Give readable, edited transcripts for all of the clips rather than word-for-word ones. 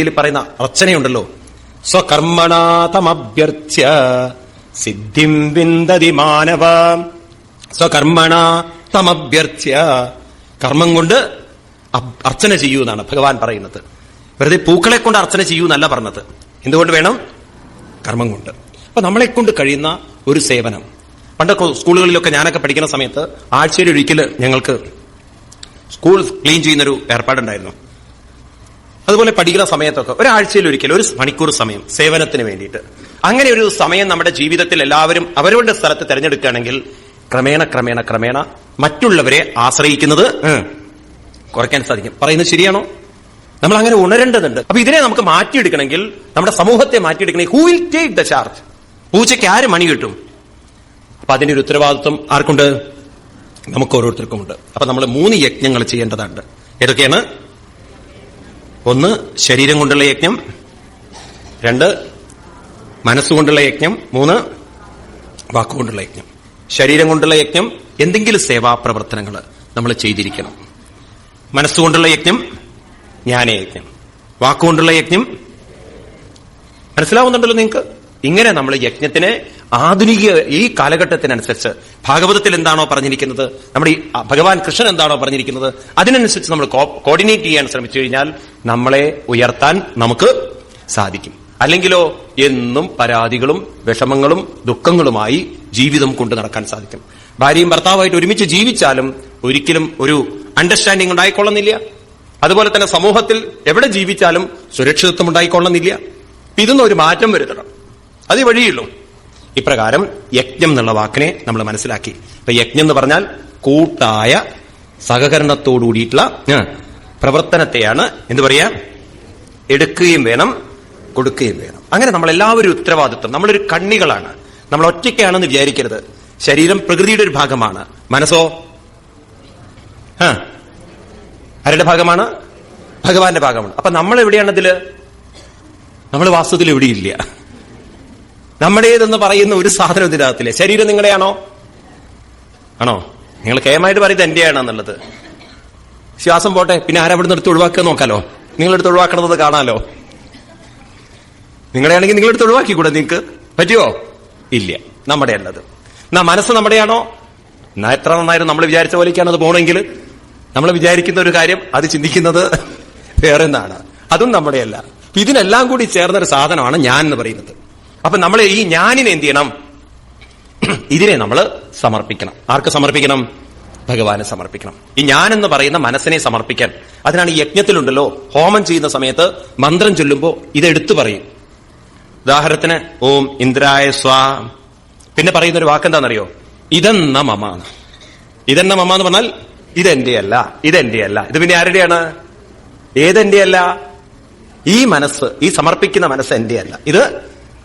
ഭഗവത്ഗീതയിൽ പറയുന്ന അർച്ചനയുണ്ടല്ലോ, സ്വകർമ്മണാതമഭ്യർച്ച്യ സിദ്ധിം വിന്ദതി മാനവ. സ്വകർമ്മണാതമഭ്യർച്ച്യ, കർമ്മം കൊണ്ട് അർച്ചന ചെയ്യൂ എന്നാണ് ഭഗവാൻ പറയുന്നത്. വെറുതെ പൂക്കളെ കൊണ്ട് അർച്ചന ചെയ്യൂ എന്നല്ല പറഞ്ഞത്. എന്തുകൊണ്ട് വേണം? കർമ്മം കൊണ്ട്. അപ്പൊ നമ്മളെ കൊണ്ട് കഴിയുന്ന ഒരു സേവനം. പണ്ടൊക്കെ സ്കൂളുകളിലൊക്കെ ഞാനൊക്കെ പഠിക്കുന്ന സമയത്ത് ആഴ്ചയിൽ ഒരിക്കൽ ഞങ്ങൾക്ക് സ്കൂൾ ക്ലീൻ ചെയ്യുന്നൊരു ഏർപ്പാടുണ്ടായിരുന്നു. അതുപോലെ പഠിക്കുന്ന സമയത്തൊക്കെ ഒരാഴ്ചയിൽ ഒരിക്കൽ 1 മണിക്കൂർ സമയം സേവനത്തിന് വേണ്ടിയിട്ട്. അങ്ങനെ ഒരു സമയം നമ്മുടെ ജീവിതത്തിൽ എല്ലാവരും അവരവരുടെ സ്ഥലത്ത് തിരഞ്ഞെടുക്കുകയാണെങ്കിൽ ക്രമേണ ക്രമേണ ക്രമേണ മറ്റുള്ളവരെ ആശ്രയിക്കുന്നത് കുറയ്ക്കാൻ സാധിക്കും. പറയുന്നത് ശരിയാണോ? നമ്മൾ അങ്ങനെ ഉണരേണ്ടതുണ്ട്. അപ്പൊ ഇതിനെ നമുക്ക് മാറ്റിയെടുക്കണമെങ്കിൽ, നമ്മുടെ സമൂഹത്തെ മാറ്റിയെടുക്കണമെങ്കിൽ, who will take the charge? പൂച്ചയ്ക്ക് ആര് മണി കിട്ടും? അപ്പൊ അതിന്റെ ഒരു ഉത്തരവാദിത്വം ആർക്കുണ്ട്? നമുക്ക് ഓരോരുത്തർക്കുമുണ്ട്. അപ്പൊ നമ്മൾ 3 യജ്ഞങ്ങൾ ചെയ്യേണ്ടതുണ്ട്. ഏതൊക്കെയാണ്? 1 ശരീരം കൊണ്ടുള്ള യജ്ഞം, 2 മനസ്സുകൊണ്ടുള്ള യജ്ഞം, 3 വാക്കുകൊണ്ടുള്ള യജ്ഞം. ശരീരം കൊണ്ടുള്ള യജ്ഞം എന്തെങ്കിലും സേവാപ്രവർത്തനങ്ങൾ നമ്മൾ ചെയ്തിരിക്കണം. മനസ്സുകൊണ്ടുള്ള യജ്ഞം ജ്ഞാനയജ്ഞം, വാക്കുകൊണ്ടുള്ള യജ്ഞം. മനസ്സിലാവുന്നുണ്ടല്ലോ നിങ്ങൾക്ക്? ഇങ്ങനെ നമ്മൾ യജ്ഞത്തിനെ ആധുനിക ഈ കാലഘട്ടത്തിനനുസരിച്ച് ഭാഗവതത്തിൽ എന്താണോ പറഞ്ഞിരിക്കുന്നത്, നമ്മുടെ ഈ ഭഗവാൻ കൃഷ്ണൻ എന്താണോ പറഞ്ഞിരിക്കുന്നത്, അതിനനുസരിച്ച് നമ്മൾ കോർഡിനേറ്റ് ചെയ്യാൻ ശ്രമിച്ചു കഴിഞ്ഞാൽ നമ്മളെ ഉയർത്താൻ നമുക്ക് സാധിക്കും. അല്ലെങ്കിലോ എന്നും പരാതികളും വിഷമങ്ങളും ദുഃഖങ്ങളുമായി ജീവിതം കൊണ്ടു നടക്കാൻ സാധിക്കും. ഭാര്യയും ഭർത്താവായിട്ട് ഒരുമിച്ച് ജീവിച്ചാലും ഒരിക്കലും ഒരു അണ്ടർസ്റ്റാൻഡിംഗ് ഉണ്ടായിക്കൊള്ളുന്നില്ല. അതുപോലെ തന്നെ സമൂഹത്തിൽ എവിടെ ജീവിച്ചാലും സുരക്ഷിതത്വം ഉണ്ടായിക്കൊള്ളുന്നില്ല. ഇതൊന്നും ഒരു മാറ്റം വരുത്തണം. അത് വഴിയുള്ളൂ. ഇപ്രകാരം യജ്ഞം എന്നുള്ള വാക്കിനെ നമ്മൾ മനസ്സിലാക്കി. ഇപ്പൊ യജ്ഞം എന്ന് പറഞ്ഞാൽ കൂട്ടായ സഹകരണത്തോടുകൂടിയിട്ടുള്ള പ്രവർത്തനത്തെയാണ് എന്ത് പറയാ? എടുക്കുകയും വേണം, കൊടുക്കുകയും വേണം. അങ്ങനെ നമ്മളെല്ലാവരും ഉത്തരവാദിത്വം. നമ്മളൊരു കണ്ണികളാണ്. നമ്മൾ ഒറ്റയ്ക്കാണെന്ന് വിചാരിക്കരുത്. ശരീരം പ്രകൃതിയുടെ ഒരു ഭാഗമാണ്. മനസ്സോ ആരുടെ ഭാഗമാണ്? ഭഗവാന്റെ ഭാഗമാണ്. അപ്പൊ നമ്മൾ എവിടെയാണ് ഇതില്? നമ്മൾ വാസ്തവത്തിൽ എവിടെയില്ല. നമ്മുടേതെന്ന് പറയുന്ന ഒരു സാധനം ഇതിനകത്തില്ലേ? ശരീരം നിങ്ങളുടെയാണോ? ആണോ? നിങ്ങൾ കേമായിട്ട് പറയുന്നത് എന്റെയാണെന്നുള്ളത്. ശ്വാസം പോട്ടെ, പിന്നെ ആരവിടുന്ന് എടുത്ത് ഒഴിവാക്കുക നോക്കാലോ. നിങ്ങളെടുത്ത് ഒഴിവാക്കണത് കാണാലോ. നിങ്ങളെയാണെങ്കിൽ നിങ്ങളെടുത്ത് ഒഴിവാക്കിക്കൂടെ? നിങ്ങൾക്ക് പറ്റുമോ? ഇല്ല. നമ്മുടെ അല്ലത്. എന്നാ മനസ്സ് നമ്മുടെയാണോ? എന്നാ എത്ര നന്നായിരുന്നു. നമ്മൾ വിചാരിച്ച പോലെയൊക്കെയാണ് അത് പോകണമെങ്കിൽ. നമ്മൾ വിചാരിക്കുന്ന ഒരു കാര്യം അത് ചിന്തിക്കുന്നത് വേറെ എന്നാണ്. അതും നമ്മുടെയല്ല. ഇതിനെല്ലാം കൂടി ചേർന്നൊരു സാധനമാണ് ഞാൻ എന്ന് പറയുന്നത്. അപ്പൊ നമ്മൾ ഈ ഞാനിനെ എന്ത് ചെയ്യണം? ഇതിനെ നമ്മൾ സമർപ്പിക്കണം. ആർക്ക് സമർപ്പിക്കണം? ഭഗവാനെ സമർപ്പിക്കണം. ഈ ഞാൻ എന്ന് പറയുന്ന മനസ്സിനെ സമർപ്പിക്കാൻ. അതിനാണ് ഈ യജ്ഞത്തിലുണ്ടല്ലോ, ഹോമം ചെയ്യുന്ന സമയത്ത് മന്ത്രം ചൊല്ലുമ്പോ ഇതെടുത്തു പറയും. ഉദാഹരണത്തിന് ഓം ഇന്ദ്രായ സ്വാ. പിന്നെ പറയുന്നൊരു വാക്കെന്താണെന്നറിയോ? ഇതെന്ന മമ. ഇതെന്ന മമ എന്ന് പറഞ്ഞാൽ ഇതെന്റെയല്ല, ഇതെന്റെയല്ല. ഇത് പിന്നെ ആരുടെയാണ്? ഏതെന്റെയല്ല? ഈ മനസ്സ്, ഈ സമർപ്പിക്കുന്ന മനസ്സ് എന്റെയല്ല, ഇത്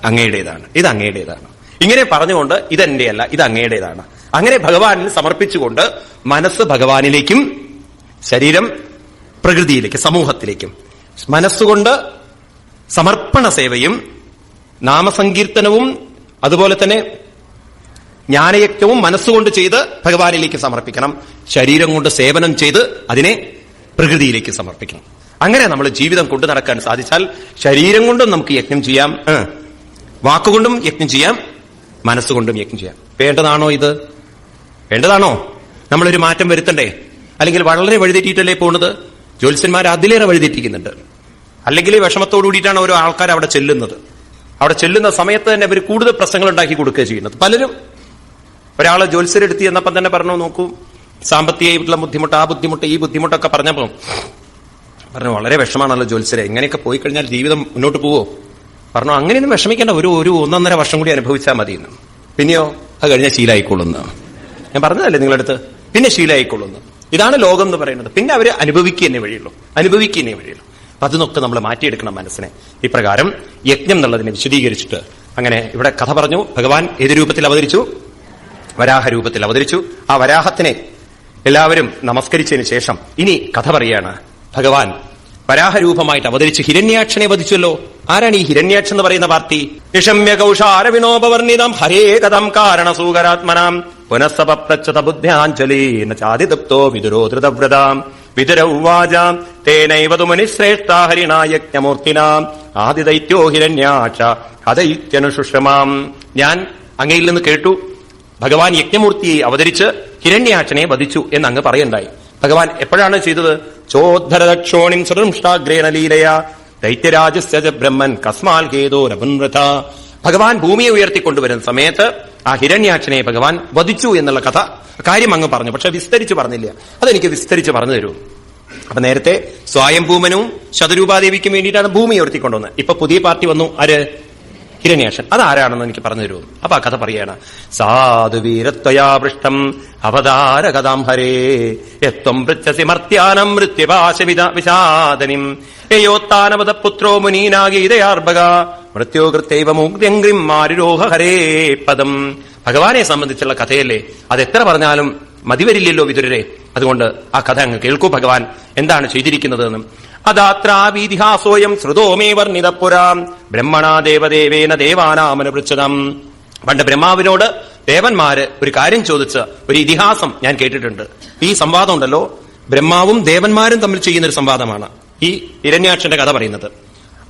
അങ്ങയുടേതാണ്, ഇത് അങ്ങയുടേതാണ്. ഇങ്ങനെ പറഞ്ഞുകൊണ്ട് ഇതെന്റെയല്ല, ഇത് അങ്ങയുടേതാണ്. അങ്ങനെ ഭഗവാനിൽ സമർപ്പിച്ചുകൊണ്ട് മനസ്സ് ഭഗവാനിലേക്കും ശരീരം പ്രകൃതിയിലേക്കും സമൂഹത്തിലേക്കും, മനസ്സുകൊണ്ട് സമർപ്പണ സേവയും നാമസങ്കീർത്തനവും അതുപോലെ തന്നെ ജ്ഞാനയജ്ഞവും മനസ്സുകൊണ്ട് ചെയ്ത് ഭഗവാനിലേക്ക് സമർപ്പിക്കണം. ശരീരം കൊണ്ട് സേവനം ചെയ്ത് അതിനെ പ്രകൃതിയിലേക്ക് സമർപ്പിക്കണം. അങ്ങനെ നമ്മൾ ജീവിതം കൊണ്ടു നടക്കാൻ സാധിച്ചാൽ ശരീരം കൊണ്ടും നമുക്ക് യജ്ഞം ചെയ്യാം, വാക്കുകൊണ്ടും യജ്ഞം ചെയ്യാം, മനസ്സുകൊണ്ടും യജ്ഞം ചെയ്യാം. വേണ്ടതാണോ ഇത്? വേണ്ടതാണോ? നമ്മളൊരു മാറ്റം വരുത്തണ്ടേ? അല്ലെങ്കിൽ വളരെ വഴിതെറ്റിയിട്ടല്ലേ പോകുന്നത്? ജ്യോത്സ്യന്മാർ അതിലേറെ വഴിതെറ്റിക്കുന്നുണ്ട്. അല്ലെങ്കിൽ വിഷമത്തോടു കൂടിയിട്ടാണ് ഓരോ ആൾക്കാർ അവിടെ ചെല്ലുന്നത്. അവിടെ ചെല്ലുന്ന സമയത്ത് തന്നെ അവർ കൂടുതൽ പ്രശ്നങ്ങൾ ഉണ്ടാക്കി കൊടുക്കുക ചെയ്യുന്നത്. പലരും ഒരാള് ജ്യോത്സ്യരെടുത്ത് എന്നപ്പം തന്നെ പറഞ്ഞു, നോക്കൂ സാമ്പത്തികമായിട്ടുള്ള ബുദ്ധിമുട്ട്, ആ ബുദ്ധിമുട്ട്, ഈ ബുദ്ധിമുട്ടൊക്കെ പറഞ്ഞപ്പോ പറഞ്ഞു വളരെ വിഷമാണല്ലോ ജ്യോത്സ്യരെ, എങ്ങനെയൊക്കെ പോയി കഴിഞ്ഞാൽ ജീവിതം മുന്നോട്ട് പോവോ? പറഞ്ഞു അങ്ങനെയൊന്നും വിഷമിക്കേണ്ട, ഒരു 1.5 വർഷം കൂടി അനുഭവിച്ചാൽ മതിയെന്ന്. പിന്നെയോ അത് കഴിഞ്ഞാൽ ശീലമായിക്കൊള്ളുന്നു. ഞാൻ പറഞ്ഞതല്ലേ നിങ്ങളടുത്ത്, പിന്നെ ശീലമായിക്കൊള്ളുന്നു. ഇതാണ് ലോകം എന്ന് പറയുന്നത്. പിന്നെ അവര് അനുഭവിക്കുന്നേ വഴിയുള്ളൂ, അനുഭവിക്കുന്നേ വഴിയുള്ളൂ. അപ്പൊ അതിനൊക്കെ നമ്മൾ മാറ്റിയെടുക്കണം മനസ്സിനെ. ഇപ്രകാരം യജ്ഞം എന്നുള്ളതിനെ വിശദീകരിച്ചിട്ട് അങ്ങനെ ഇവിടെ കഥ പറഞ്ഞു. ഭഗവാൻ ഏത് രൂപത്തിൽ അവതരിച്ചു? വരാഹ രൂപത്തിൽ അവതരിച്ചു. ആ വരാഹത്തിനെ എല്ലാവരും നമസ്കരിച്ചതിന് ശേഷം ഇനി കഥ പറയാണ്. ഭഗവാൻ വരാഹരൂപമായിട്ട് അവതരിച്ച് ഹിരണ്യാക്ഷനെ വധിച്ചല്ലോ. ആരാണ് ഈ ഹിരണ്യാക്ഷൻ എന്ന് പറയുന്ന പാർട്ടി? നിഷമ്യ കൗഷാരവിനോപവർണിതം ഹരേ കഥം കാരണസൂകരാത്മനാം പുനഃസപപ്രച്യുത ബുദ്ധ്യാഞ്ജലീന ചാതിതപ്തോ വിദുരോ ധൃതവ്രതാം വിദുര ഉവാചാം തേനൈവതു മുനിശ്രേഷ്ഠ ഹരിണാ യജ്ഞമൂർത്തിനാം ആദിദൈത്യോ ഹിരണ്യാക്ഷ ഹതൈത്യനുശുശ്രമാം. ഞാൻ അങ്ങയിൽ നിന്ന് കേട്ടു, ഭഗവാൻ യജ്ഞമൂർത്തിയെ അവതരിച്ച് ഹിരണ്യാക്ഷനെ വധിച്ചു എന്ന് അങ്ങ് പറയണ്ടായി. ഭഗവാൻ എപ്പോഴാണ് ചെയ്തത്? ചോദ്ധരദക്ഷോണിം സുരംഷ്ടാഗ്രേണ ലീലയ ദൈത്യരാജസ്യ ബ്രഹ്മൻ കസ്മാൽ ഹേതോ രപുൻവൃഥ. ഭഗവാൻ ഭൂമിയെ ഉയർത്തിക്കൊണ്ടുവരുന്ന സമയത്ത് ആ ഹിരണ്യാക്ഷനെ ഭഗവാൻ വധിച്ചു എന്നുള്ള കഥ കാര്യം അങ്ങ് പറഞ്ഞു. പക്ഷെ വിസ്തരിച്ച് പറഞ്ഞില്ല. അതെനിക്ക് വിസ്തരിച്ച് പറഞ്ഞു തരൂ. അപ്പൊ നേരത്തെ സ്വയംഭൂമനും ശതരൂപാദേവിക്കും വേണ്ടിയിട്ടാണ് ഭൂമി ഉയർത്തിക്കൊണ്ടുവന്നത്. ഇപ്പൊ പുതിയ പാർട്ടി വന്നു. ആര്? ഹിരണ്യാക്ഷൻ. അതാരാണെന്ന് എനിക്ക് പറഞ്ഞു തരുമോ? അപ്പൊ ആ കഥ പറയാണ്. സാധുവീരത്വയാ പൃഷ്ടം അവതാര കഥാം ഹരേ യത്വം പൃച്ഛസി മർത്യാനം മൃത്യുപാശ വിഷാദനിം യോത്താനവത പുത്രോ മുനീനാഗീതയാർഭക മൃത്യോകൃത്യൈവ മുഗ്ര്യംഗ്രിം മാരുരോഹ ഹരേ പദം. ഭഗവാനെ സംബന്ധിച്ചുള്ള കഥയല്ലേ, അതെത്ര പറഞ്ഞാലും മതിവരില്ലല്ലോ വിതുരരെ. അതുകൊണ്ട് ആ കഥ അങ്ങ് കേൾക്കൂ. ഭഗവാൻ എന്താണ് ചെയ്തിരിക്കുന്നതെന്നും. അതാത്രാവീതിഹാസോയം ശ്രുതോമേ വർണ്ണിതപുരാം ബ്രഹ്മണാ ദേവദേവേന ദേവാനാമനുപൃച്ഛതം. പണ്ട് ബ്രഹ്മാവിനോട് ദേവന്മാര് ഒരു കാര്യം ചോദിച്ച ഒരു ഇതിഹാസം ഞാൻ കേട്ടിട്ടുണ്ട്. ഈ സംവാദം ഉണ്ടല്ലോ, ബ്രഹ്മാവും ദേവന്മാരും തമ്മിൽ ചെയ്യുന്നൊരു സംവാദമാണ് ഈ ഹിരണ്യാക്ഷന്റെ കഥ പറയുന്നത്.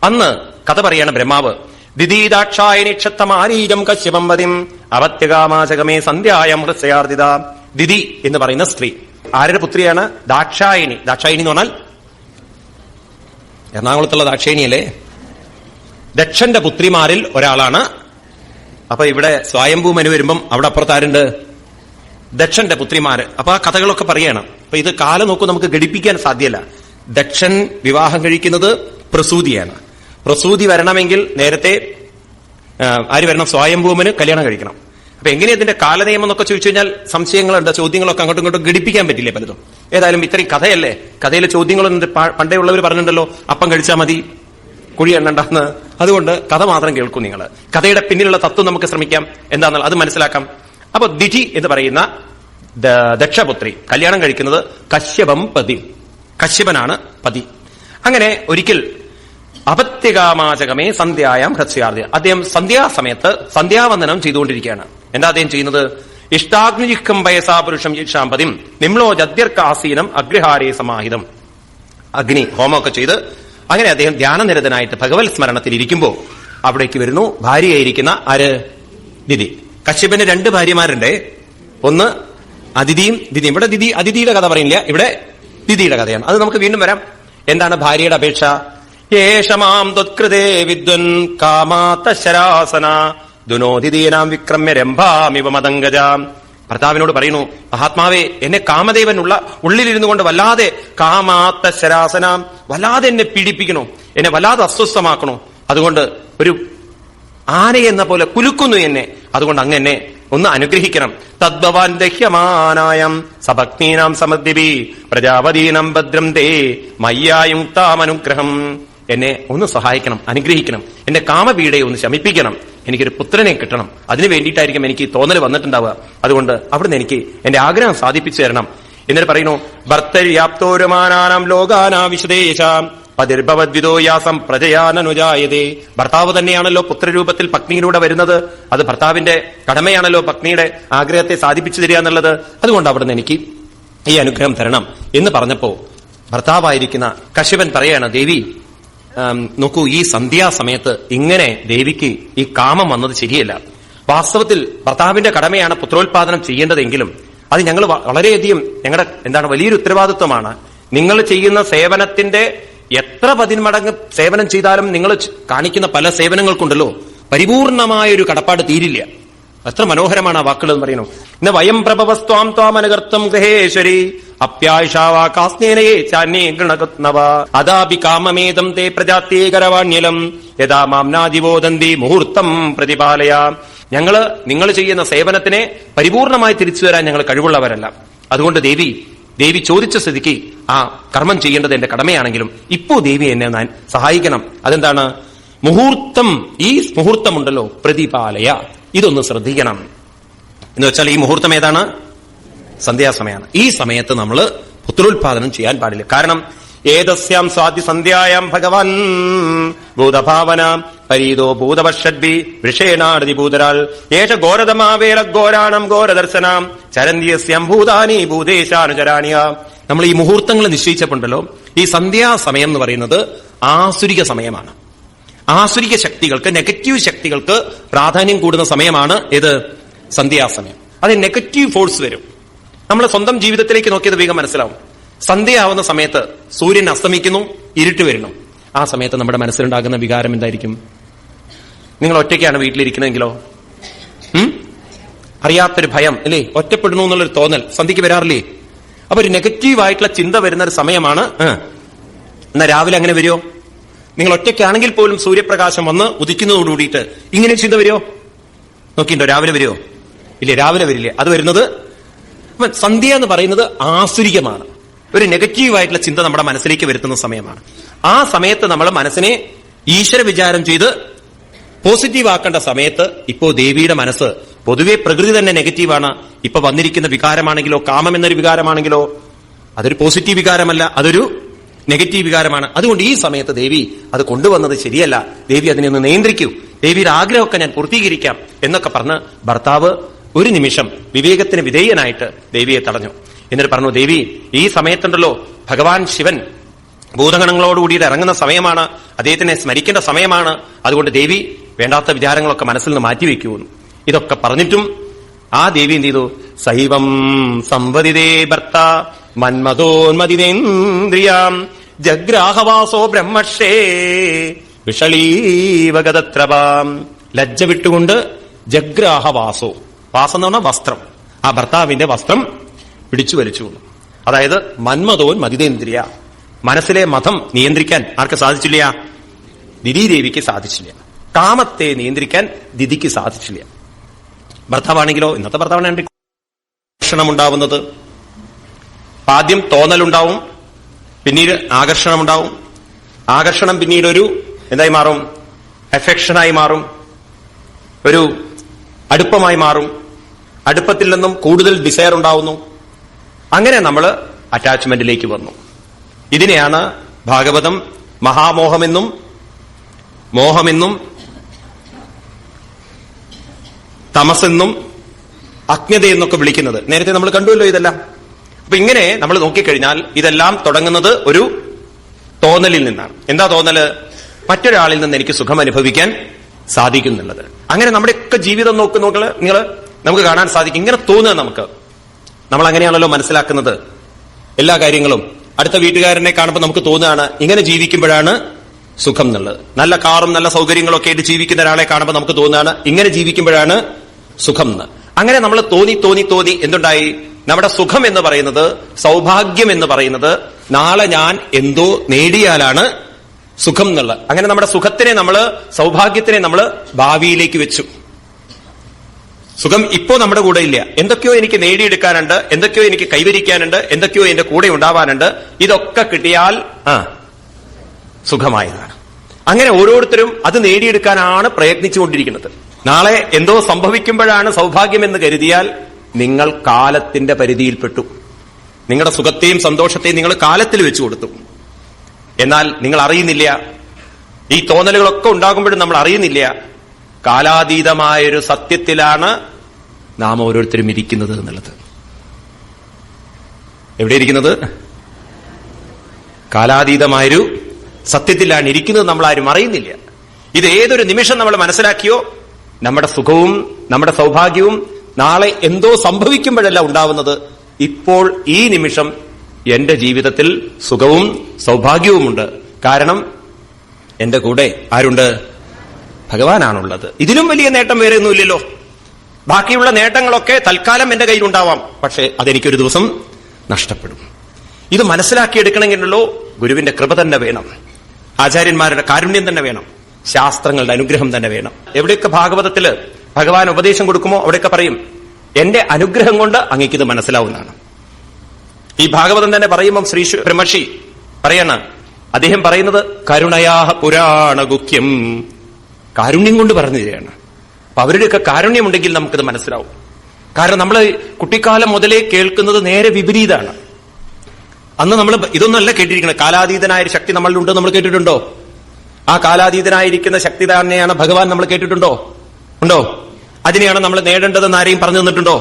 അന്ന് കഥ പറയാണ് ബ്രഹ്മാവ്. ദിദീദാക്ഷായനി ക്ഷത്തമാരീജം കശ്യപം പതിം അവത്യകാമാചകമേ സന്ധ്യായം ഹൃസ്യാർദിത. ദിദി എന്ന് പറയുന്ന സ്ത്രീ ആരുടെ പുത്രിയാണ്? ദാക്ഷായണി. ദാക്ഷായണി എന്ന് പറഞ്ഞാൽ എറണാകുളത്തുള്ള ദാക്ഷായണിയല്ലേ, ദക്ഷന്റെ പുത്രിമാരിൽ ഒരാളാണ്. അപ്പൊ ഇവിടെ സ്വയംഭൂ മനു വരുമ്പം അവിടെ അപ്പുറത്താരുണ്ട്? ദക്ഷന്റെ പുത്രിമാര്. അപ്പൊ ആ കഥകളൊക്കെ പറയണം. അപ്പൊ ഇത് കാലം നോക്കൂ, നമുക്ക് ഘടിപ്പിക്കാൻ സാധ്യമല്ല. ദക്ഷൻ വിവാഹം കഴിക്കുന്നത് പ്രസൂതിയാണ്. പ്രസൂതി വരണമെങ്കിൽ നേരത്തെ ആര് വരണം? സ്വയംഭൂമന് കല്യാണം കഴിക്കണം. അപ്പൊ എങ്ങനെ ഇതിന്റെ കാലനിയമം എന്നൊക്കെ ചോദിച്ചു കഴിഞ്ഞാൽ സംശയങ്ങളുണ്ട്, ചോദ്യങ്ങളൊക്കെ അങ്ങോട്ടും ഇങ്ങോട്ടും ഘടിപ്പിക്കാൻ പറ്റില്ലേ പലതും. ഏതായാലും ഇത്രയും കഥയല്ലേ, കഥയിലെ ചോദ്യങ്ങളൊന്നും പണ്ടേ ഉള്ളവർ പറഞ്ഞിട്ടുണ്ടല്ലോ, അപ്പം കഴിച്ചാൽ മതി കുഴി എണ്ണണ്ടെന്ന്. അതുകൊണ്ട് കഥ മാത്രം കേൾക്കൂ നിങ്ങൾ. കഥയുടെ പിന്നിലുള്ള തത്വം നമുക്ക് ശ്രമിക്കാം എന്താണെന്നുള്ള അത് മനസ്സിലാക്കാം. അപ്പൊ ദിജി എന്ന് പറയുന്ന ദക്ഷപുത്രി കല്യാണം കഴിക്കുന്നത് കശ്യപം പതി. കശ്യപനാണ് പതി. അങ്ങനെ ഒരിക്കൽ അപത്യകാമാചകമേ സന്ധ്യായാം ഹൃസ്യാർദ്യ. അദ്ദേഹം സന്ധ്യാസമയത്ത് സന്ധ്യാവന്ദനം ചെയ്തുകൊണ്ടിരിക്കുകയാണ്. എന്താ അദ്ദേഹം ചെയ്യുന്നത്? ഇഷ്ടാഗ്നിജിഹ്കം വയസാ പുരുഷം യക്ഷാമ്പതിം നിമ്ലോ ജദ്യർക്കാസീനം അഗ്രഹാരേ സമാഹിതം. അഗ്നി ഹോമമൊക്കെ ചെയ്ത് അങ്ങനെ അദ്ദേഹം ധ്യാനനിരതനായിട്ട് ഭഗവത് സ്മരണത്തിൽ ഇരിക്കുമ്പോ അവിടേക്ക് വരുന്നു ഭാര്യയായിരിക്കുന്ന ആര്? ദിതി. കശ്യപന് 2 ഭാര്യമാരുണ്ട്. ഒന്ന് അതിഥിയും ദിതിയും. ഇവിടെ ദിതി അതിഥിയുടെ കഥ പറയില്ല, ഇവിടെ ദിതിയുടെ കഥയാണ്. അത് നമുക്ക് വീണ്ടും വരാം. എന്താണ് ഭാര്യയുടെ അപേക്ഷ? യേശമാം ത്വത്കൃതേ വിദ്വൻ കാമാത ശരാസന ദുനോദിതീനാം വിക്രമ്യ രംഭാമിവ മതംഗജാം. ഭർത്താവിനോട് പറയുന്നു, മഹാത്മാവേ, എന്നെ കാമദേവൻ ഉള്ളിലിരുന്നു കൊണ്ട് വല്ലാതെ കാമാത്ത ശരാസന, വല്ലാതെ എന്നെ പീഡിപ്പിക്കണോ, എന്നെ വല്ലാതെ അസ്വസ്ഥമാക്കണോ. അതുകൊണ്ട് ഒരു ആനയെന്ന പോലെ കുലുക്കുന്നു എന്നെ. അതുകൊണ്ട് അങ്ങ് എന്നെ ഒന്ന് അനുഗ്രഹിക്കണം. തദ്ഭവാൻ ദഹ്യമാനായം സഭക്തീനാം സമദ്ദിപി പ്രജാപതീനം ഭദ്രം തേ മയ്യായുക്താമനുഗ്രഹം. എന്നെ ഒന്ന് സഹായിക്കണം, അനുഗ്രഹിക്കണം. എന്റെ കാമപീഡയെ ഒന്ന് ശമിപ്പിക്കണം. എനിക്കൊരു പുത്രനെ കിട്ടണം. അതിനു വേണ്ടിയിട്ടായിരിക്കും എനിക്ക് തോന്നൽ വന്നിട്ടുണ്ടാവുക. അതുകൊണ്ട് അവിടുന്ന് എനിക്ക് എന്റെ ആഗ്രഹം സാധിപ്പിച്ചു തരണം. എന്നിട്ട് പറയുന്നു, ഭർത്തര്യാപ്തോരുമാനാം ലോകാനാവിശദേശാം പതിർഭവദ്വിദോയാസം പ്രജയാനനുജായതേ. ഭർത്താവ് തന്നെയാണല്ലോ പുത്രരൂപത്തിൽ പത്നിയിലൂടെ വരുന്നത്. അത് ഭർത്താവിന്റെ കടമയാണല്ലോ പത്നിയുടെ ആഗ്രഹത്തെ സാധിപ്പിച്ചു തരിക എന്നുള്ളത്. അതുകൊണ്ട് അവിടുന്ന് എനിക്ക് ഈ അനുഗ്രഹം തരണം എന്ന് പറഞ്ഞപ്പോ ഭർത്താവായിരിക്കുന്ന കശ്യപൻ പറയാണ്, ദേവി നോക്കൂ, ഈ സന്ധ്യാസമയത്ത് ഇങ്ങനെ ദേവിക്ക് ഈ കാമം വന്നത് ശരിയല്ല. വാസ്തവത്തിൽ ഭർത്താവിന്റെ കടമയാണ് പുത്രോത്പാദനം ചെയ്യേണ്ടതെങ്കിലും അത് ഞങ്ങൾ വളരെയധികം ഞങ്ങളുടെ വലിയൊരു ഉത്തരവാദിത്വമാണ്. നിങ്ങൾ ചെയ്യുന്ന സേവനത്തിന്റെ എത്ര 10 മടങ്ങ് സേവനം ചെയ്താലും നിങ്ങൾ കാണിക്കുന്ന പല സേവനങ്ങൾക്കുണ്ടല്ലോ പരിപൂർണമായ ഒരു കടപ്പാട് തീരില്ല. എത്ര മനോഹരമാണ് ആ വാക്കുകൾ എന്ന് പറയുന്നു. ഇന്ന് വയം പ്രഭവസ്ത്വാം ത്വാമനുകർത്തം ഗൃഹേശ്വരി അപ്യായിഷാവാകാസ്നേനയേ ചാന്യേ ഗൃണകത്നവ അദാപി കാമമേദം തേ പ്രജാത്യേ കരവാണ്യലം യഥാ മാംനാദിവോദന്തി മുഹൂർത്തം പ്രതിപാലയ. നിങ്ങൾ ചെയ്യുന്ന സേവനത്തിനെ പരിപൂർണമായി തിരിച്ചു തരാൻ ഞങ്ങൾ കഴിവുള്ളവരല്ല. അതുകൊണ്ട് ദേവി ചോദിച്ച സ്ഥിതിക്ക് ആ കർമ്മം ചെയ്യേണ്ടത് എന്റെ കടമയാണെങ്കിലും ഇപ്പോ ദേവി എന്നെ ഞാൻ സഹായിക്കണം. അതെന്താണ്? മുഹൂർത്തം. ഈ മുഹൂർത്തമുണ്ടല്ലോ പ്രതിപാലയ, ഇതൊന്ന് ശ്രദ്ധിക്കണം എന്ന് വെച്ചാൽ ഈ മുഹൂർത്തം ഏതാണ്? സന്ധ്യാസമയമാണ്. ഈ സമയത്ത് നമ്മൾ പുത്രോത്പാദനം ചെയ്യാൻ പാടില്ല. കാരണം ഏതസ്യാം സ്വാതി സന്ധ്യായാം ഭഗവാൻ ഭൂതഭാവന പരീതോ ഭൂതപഷഡ്ഭി വൃഷേണാടതി ഭൂതരാൾ ഏഷ ഘോരതമാവേല ഘോരാണം ഘോരദർശനാം ചരന്തിയസ്യം ഭൂതാനി ഭൂതേശാനുചരാണിയ. നമ്മൾ ഈ മുഹൂർത്തങ്ങൾ നിശ്ചയിച്ചപ്പോണ്ടല്ലോ, ഈ സന്ധ്യാസമയം എന്ന് പറയുന്നത് ആസുരിക സമയമാണ്. ആസുരിക ശക്തികൾക്ക്, നെഗറ്റീവ് ശക്തികൾക്ക് പ്രാധാന്യം കൂടുന്ന സമയമാണ് ഏത്? സന്ധ്യാസമയം. അത് നെഗറ്റീവ് ഫോഴ്സ് വരും. നമ്മൾ സ്വന്തം ജീവിതത്തിലേക്ക് നോക്കിയത് വേഗം മനസ്സിലാവും. സന്ധ്യയാവുന്ന സമയത്ത് സൂര്യൻ അസ്തമിക്കുന്നു, ഇരുട്ട് വരുന്നു. ആ സമയത്ത് നമ്മുടെ മനസ്സിലുണ്ടാകുന്ന വികാരം എന്തായിരിക്കും? നിങ്ങൾ ഒറ്റയ്ക്കാണ് വീട്ടിലിരിക്കുന്നതെങ്കിലോ അറിയാത്തൊരു ഭയം അല്ലേ, ഒറ്റപ്പെടുന്നു എന്നുള്ളൊരു തോന്നൽ സന്ധ്യയ്ക്ക് വരാറില്ലേ? അപ്പൊ ഒരു നെഗറ്റീവായിട്ടുള്ള ചിന്ത വരുന്ന ഒരു സമയമാണ്. എന്നാ രാവിലെ അങ്ങനെ വരുമോ? നിങ്ങൾ ഒറ്റയ്ക്കാണെങ്കിൽ പോലും സൂര്യപ്രകാശം വന്ന് ഉദിക്കുന്നതോടുകൂടിയിട്ട് ഇങ്ങനെ ചിന്ത വരുമോ? നോക്കിണ്ടോ? രാവിലെ വരുമോ? ഇല്ലേ, രാവിലെ വരില്ലേ. അത് വരുന്നത് സന്ധ്യ എന്ന് പറയുന്നത് ആസുരികമാണ്. ഒരു നെഗറ്റീവായിട്ടുള്ള ചിന്ത നമ്മുടെ മനസ്സിലേക്ക് വരുത്തുന്ന സമയമാണ്. ആ സമയത്ത് നമ്മൾ മനസ്സിനെ ഈശ്വര വിചാരം ചെയ്ത് പോസിറ്റീവ് ആക്കേണ്ട സമയത്ത്, ഇപ്പോ ദേവിയുടെ മനസ്സ് പൊതുവെ പ്രകൃതി തന്നെ നെഗറ്റീവാണ്. ഇപ്പൊ വന്നിരിക്കുന്ന വികാരമാണെങ്കിലോ, കാമം എന്നൊരു വികാരമാണെങ്കിലോ, അതൊരു പോസിറ്റീവ് വികാരമല്ല, അതൊരു നെഗറ്റീവ് വികാരമാണ്. അതുകൊണ്ട് ഈ സമയത്ത് ദേവി അത് കൊണ്ടുവന്നത് ശരിയല്ല, ദേവി അതിനെ ഒന്ന് നിയന്ത്രിക്കൂ, ദേവിയുടെ ആഗ്രഹമൊക്കെ ഞാൻ പൂർത്തീകരിക്കാം എന്നൊക്കെ പറഞ്ഞ് ഭർത്താവ് ഒരു നിമിഷം വിവേകത്തിന് വിധേയനായിട്ട് ദേവിയെ തടഞ്ഞു. എന്നിട്ട് പറഞ്ഞു, ദേവി ഈ സമയത്തുണ്ടല്ലോ ഭഗവാൻ ശിവൻ ഭൂതഗണങ്ങളോടുകൂടിയിട്ട് ഇറങ്ങുന്ന സമയമാണ്, അദ്ദേഹത്തിനെ സ്മരിക്കേണ്ട സമയമാണ്. അതുകൊണ്ട് ദേവി വേണ്ടാത്ത വിചാരങ്ങളൊക്കെ മനസ്സിൽ നിന്ന് മാറ്റിവെക്കൂ. ഇതൊക്കെ പറഞ്ഞിട്ടും ആ ദേവി എന്ത് ചെയ്തു? സൈവം സംവദിതേ ഭർത്ത മന്മതോന്മതിനേന്ദ്രിയാം ജഗ്രാഹവാസോ ബ്രഹ്മക്ഷേ വിഷളീവഗതത്രപാം. ലജ്ജ വിട്ടുകൊണ്ട് ജഗ്രാഹവാസോ, വാസം എന്ന് പറഞ്ഞാൽ വസ്ത്രം, ആ ഭർത്താവിന്റെ വസ്ത്രം പിടിച്ചു വലിച്ചു. അതായത് മന്മതോൻ മതിതേന്ദ്രിയ, മനസ്സിലെ മതം നിയന്ത്രിക്കാൻ ആർക്ക് സാധിച്ചില്ല? ദിദീദേവിക്ക് സാധിച്ചില്ല. കാമത്തെ നിയന്ത്രിക്കാൻ ദിദിക്ക് സാധിച്ചില്ല. ഭർത്താവാണെങ്കിലോ, ഇന്നത്തെ ഭർത്താവാണെങ്കിൽ ആകർഷണമുണ്ടാവുന്നത്, ആദ്യം തോന്നലുണ്ടാവും, പിന്നീട് ആകർഷണമുണ്ടാവും. ആകർഷണം പിന്നീട് ഒരു എന്തായി മാറും? അഫെക്ഷനായി മാറും, ഒരു അടുപ്പമായി മാറും. അടുപ്പത്തിൽ നിന്നും കൂടുതൽ ഡിസയർ ഉണ്ടാവുന്നു. അങ്ങനെ നമ്മൾ അറ്റാച്ച്മെന്റിലേക്ക് വന്നു. ഇതിനെയാണ് ഭാഗവതം മഹാമോഹമെന്നും മോഹമെന്നും തമസെന്നും അജ്ഞതയെന്നൊക്കെ വിളിക്കുന്നത്. നേരത്തെ നമ്മൾ കണ്ടുവല്ലോ ഇതെല്ലാം. അപ്പൊ ഇങ്ങനെ നമ്മൾ നോക്കിക്കഴിഞ്ഞാൽ ഇതെല്ലാം തുടങ്ങുന്നത് ഒരു തോന്നലിൽ നിന്നാണ്. എന്താ തോന്നല്? മറ്റൊരാളിൽ നിന്ന് എനിക്ക് സുഖം അനുഭവിക്കാൻ സാധിക്കുന്നുള്ളത്. അങ്ങനെ നമ്മുടെയൊക്കെ ജീവിതം നിങ്ങൾ നമുക്ക് കാണാൻ സാധിക്കും. ഇങ്ങനെ തോന്നുക നമുക്ക്. നമ്മൾ അങ്ങനെയാണല്ലോ മനസ്സിലാക്കുന്നത് എല്ലാ കാര്യങ്ങളും. അടുത്ത വീട്ടുകാരനെ കാണുമ്പോൾ നമുക്ക് തോന്നുകയാണ് ഇങ്ങനെ ജീവിക്കുമ്പോഴാണ് സുഖം എന്നുള്ളത്. നല്ല കാറും നല്ല സൗകര്യങ്ങളൊക്കെ ആയിട്ട് ജീവിക്കുന്ന ഒരാളെ കാണുമ്പോൾ നമുക്ക് തോന്നുകയാണ് ഇങ്ങനെ ജീവിക്കുമ്പോഴാണ് സുഖം എന്ന്. അങ്ങനെ നമ്മൾ തോന്നി എന്തുണ്ടായി? നമ്മുടെ സുഖം എന്ന് പറയുന്നത്, സൗഭാഗ്യം എന്ന് പറയുന്നത് നാളെ ഞാൻ എന്തോ നേടിയാലാണ് സുഖം എന്നുള്ളത്. അങ്ങനെ നമ്മുടെ സുഖത്തിനെ സൗഭാഗ്യത്തിനെ നമ്മൾ ഭാവിയിലേക്ക് വെച്ചു. സുഖം ഇപ്പോ നമ്മുടെ കൂടെ ഇല്ല. എന്തൊക്കെയോ എനിക്ക് നേടിയെടുക്കാനുണ്ട്, എന്തൊക്കെയോ എനിക്ക് കൈവരിക്കാനുണ്ട്, എന്തൊക്കെയോ എന്റെ കൂടെ ഉണ്ടാവാനുണ്ട്. ഇതൊക്കെ കിട്ടിയാൽ സുഖമായതാണ്. അങ്ങനെ ഓരോരുത്തരും അത് നേടിയെടുക്കാനാണ് പ്രയത്നിച്ചുകൊണ്ടിരിക്കുന്നത്. നാളെ എന്തോ സംഭവിക്കുമ്പോഴാണ് സൗഭാഗ്യമെന്ന് കരുതിയാൽ നിങ്ങൾ കാലത്തിന്റെ പരിധിയിൽപ്പെട്ടു. നിങ്ങളുടെ സുഖത്തെയും സന്തോഷത്തെയും നിങ്ങൾ കാലത്തിൽ വെച്ചു കൊടുത്തു. എന്നാൽ നിങ്ങൾ അറിയുന്നില്ല, ഈ തോന്നലുകളൊക്കെ ഉണ്ടാകുമ്പോഴും നമ്മൾ അറിയുന്നില്ല, കാലാതീതമായൊരു സത്യത്തിലാണ് നാം ഓരോരുത്തരും ഇരിക്കുന്നത് എന്നുള്ളത്. എവിടെ ഇരിക്കുന്നത്? കാലാതീതമായൊരു സത്യത്തിലാണ് ഇരിക്കുന്നത്. നമ്മൾ ആരും അറിയുന്നില്ല. ഇത് ഏതൊരു നിമിഷം നമ്മൾ മനസ്സിലാക്കിയോ, നമ്മുടെ സുഖവും നമ്മുടെ സൗഭാഗ്യവും നാളെ എന്തോ സംഭവിക്കുമ്പോഴല്ല ഉണ്ടാവുന്നത്. ഇപ്പോൾ ഈ നിമിഷം എന്റെ ജീവിതത്തിൽ സുഖവും സൗഭാഗ്യവുമുണ്ട്. കാരണം എന്റെ കൂടെ ആരുണ്ട്? ഭഗവാനാണുള്ളത്. ഇതിലും വലിയ നേട്ടം വേറെ ഒന്നുമില്ലല്ലോ. ബാക്കിയുള്ള നേട്ടങ്ങളൊക്കെ തൽക്കാലം എന്റെ കയ്യിലുണ്ടാവാം, പക്ഷേ അതെനിക്കൊരു ദിവസം നഷ്ടപ്പെടും. ഇത് മനസ്സിലാക്കിയെടുക്കണമെങ്കിലോ ഗുരുവിന്റെ കൃപ തന്നെ വേണം, ആചാര്യന്മാരുടെ കാരുണ്യം തന്നെ വേണം, ശാസ്ത്രങ്ങളുടെ അനുഗ്രഹം തന്നെ വേണം. എവിടെയൊക്കെ ഭാഗവതത്തില് ഭഗവാൻ ഉപദേശം കൊടുക്കുമോ അവിടെയൊക്കെ പറയും എന്റെ അനുഗ്രഹം കൊണ്ട് അങ്ങേക്കിത് മനസ്സിലാവുന്നതാണ്. ഈ ഭാഗവതം തന്നെ പറയുമ്പം ശ്രീ ബ്രഹ്മർഷി പറയാണ്, അദ്ദേഹം പറയുന്നത് കരുണയാഹ പുരാണഗുഹ്യം, കാരുണ്യം കൊണ്ട് പറഞ്ഞു തരികയാണ്. അപ്പൊ അവരുടെയൊക്കെ കാരുണ്യമുണ്ടെങ്കിൽ നമുക്കിത് മനസ്സിലാവും. കാരണം നമ്മൾ കുട്ടിക്കാലം മുതലേ കേൾക്കുന്നത് നേരെ വിപരീതമാണ്. അന്ന് നമ്മൾ ഇതൊന്നുമല്ല കേട്ടിരിക്കുന്നത്. കാലാതീതനായ ശക്തി നമ്മളിലുണ്ട് നമ്മൾ കേട്ടിട്ടുണ്ടോ? ആ കാലാതീതനായിരിക്കുന്ന ശക്തി തന്നെയാണ് ഭഗവാൻ നമ്മൾ കേട്ടിട്ടുണ്ടോ? ഉണ്ടോ? അതിനെയാണ് നമ്മൾ നേടേണ്ടതെന്ന് ആരെയും പറഞ്ഞു തന്നിട്ടുണ്ടോ?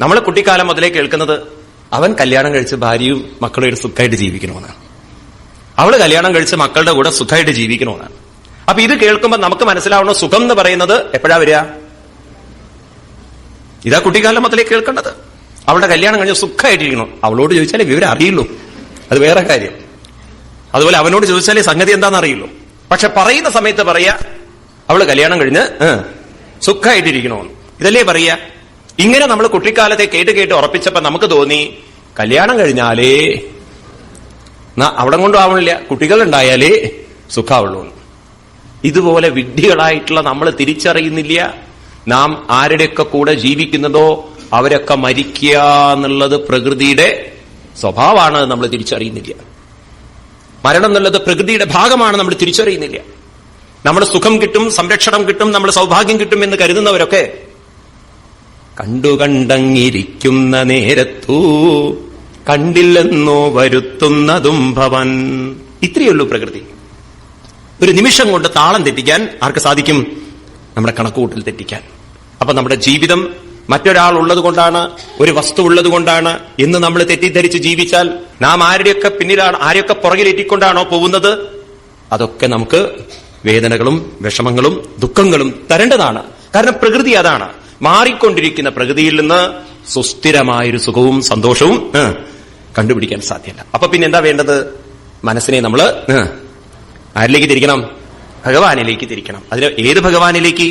നമ്മൾ കുട്ടിക്കാലം മുതലേ കേൾക്കുന്നത് അവൻ കല്യാണം കഴിച്ച് ഭാര്യയും മക്കളുമായിട്ട് സുഖമായിട്ട് ജീവിക്കണമെന്നാണ്. അവള് കല്യാണം കഴിച്ച് മക്കളുടെ കൂടെ സുഖമായിട്ട് ജീവിക്കണമെന്നാണ്. അപ്പൊ ഇത് കേൾക്കുമ്പോൾ നമുക്ക് മനസ്സിലാവണ സുഖം എന്ന് പറയുന്നത് എപ്പോഴാ വരിക? ഇതാ കുട്ടിക്കാലം മുതലേ കേൾക്കേണ്ടത്. അവളുടെ കല്യാണം കഴിഞ്ഞ് സുഖമായിട്ടിരിക്കണം. അവളോട് ചോദിച്ചാലേ വിവരം അറിയുള്ളൂ, അത് വേറെ കാര്യം. അതുപോലെ അവനോട് ചോദിച്ചാലേ സംഗതി എന്താണെന്ന് അറിയുള്ളൂ. പക്ഷെ പറയുന്ന സമയത്ത് പറയാ അവള് കല്യാണം കഴിഞ്ഞ് സുഖമായിട്ടിരിക്കണമെന്ന്. ഇതല്ലേ പറയാ? ഇങ്ങനെ നമ്മൾ കുട്ടിക്കാലത്തെ കേട്ട് കേട്ട് ഉറപ്പിച്ചപ്പോ നമുക്ക് തോന്നി കല്യാണം കഴിഞ്ഞാലേ അവിടെ കൊണ്ടും ആവണില്ല, കുട്ടികൾ ഉണ്ടായാലേ സുഖാവുള്ളൂ. ഇതുപോലെ വിഡ്ഢികളായിട്ടുള്ള നമ്മൾ തിരിച്ചറിയുന്നില്ല നാം ആരുടെയൊക്കെ കൂടെ ജീവിക്കുന്നതോ അവരൊക്കെ മരിക്കുക എന്നുള്ളത് പ്രകൃതിയുടെ സ്വഭാവമാണ്. നമ്മൾ തിരിച്ചറിയുന്നില്ല. മരണം എന്നുള്ളത് പ്രകൃതിയുടെ ഭാഗമാണ്. നമ്മൾ തിരിച്ചറിയുന്നില്ല. നമ്മുടെ സുഖം കിട്ടും, സംരക്ഷണം കിട്ടും, നമ്മുടെ സൗഭാഗ്യം കിട്ടും എന്ന് കരുതുന്നവരൊക്കെ കണ്ടുകണ്ടങ്ങിരിക്കുന്ന നേരത്തു കണ്ടില്ലെന്നോ വരുത്തുന്നതും ഭവൻ. ഇത്രയുള്ളൂ പ്രകൃതി. ഒരു നിമിഷം കൊണ്ട് താളം തെറ്റിക്കാൻ ആർക്ക് സാധിക്കും? നമ്മുടെ കണക്കുകൂട്ടൽ തെറ്റിക്കാൻ. അപ്പൊ നമ്മുടെ ജീവിതം മറ്റൊരാൾ ഉള്ളത് കൊണ്ടാണ്, ഒരു വസ്തു ഉള്ളത് കൊണ്ടാണ് എന്ന് നമ്മൾ തെറ്റിദ്ധരിച്ച് ജീവിച്ചാൽ നാം ആരുടെയൊക്കെ പിന്നിലാണ്, ആരെയൊക്കെ പുറകിലേറ്റിക്കൊണ്ടാണോ പോകുന്നത്, അതൊക്കെ നമുക്ക് വേദനകളും വിഷമങ്ങളും ദുഃഖങ്ങളും തരേണ്ടതാണ്. കാരണം പ്രകൃതി അതാണ്. മാറിക്കൊണ്ടിരിക്കുന്ന പ്രകൃതിയിൽ നിന്ന് സുസ്ഥിരമായൊരു സുഖവും സന്തോഷവും കണ്ടുപിടിക്കാൻ സാധ്യമല്ല. അപ്പൊ പിന്നെ എന്താ വേണ്ടത്? മനസ്സിനെ നമ്മൾ ആരിലേക്ക് തിരിക്കണം? ഭഗവാനിലേക്ക് തിരിക്കണം. അതിന് ഏത് ഭഗവാനിലേക്ക്?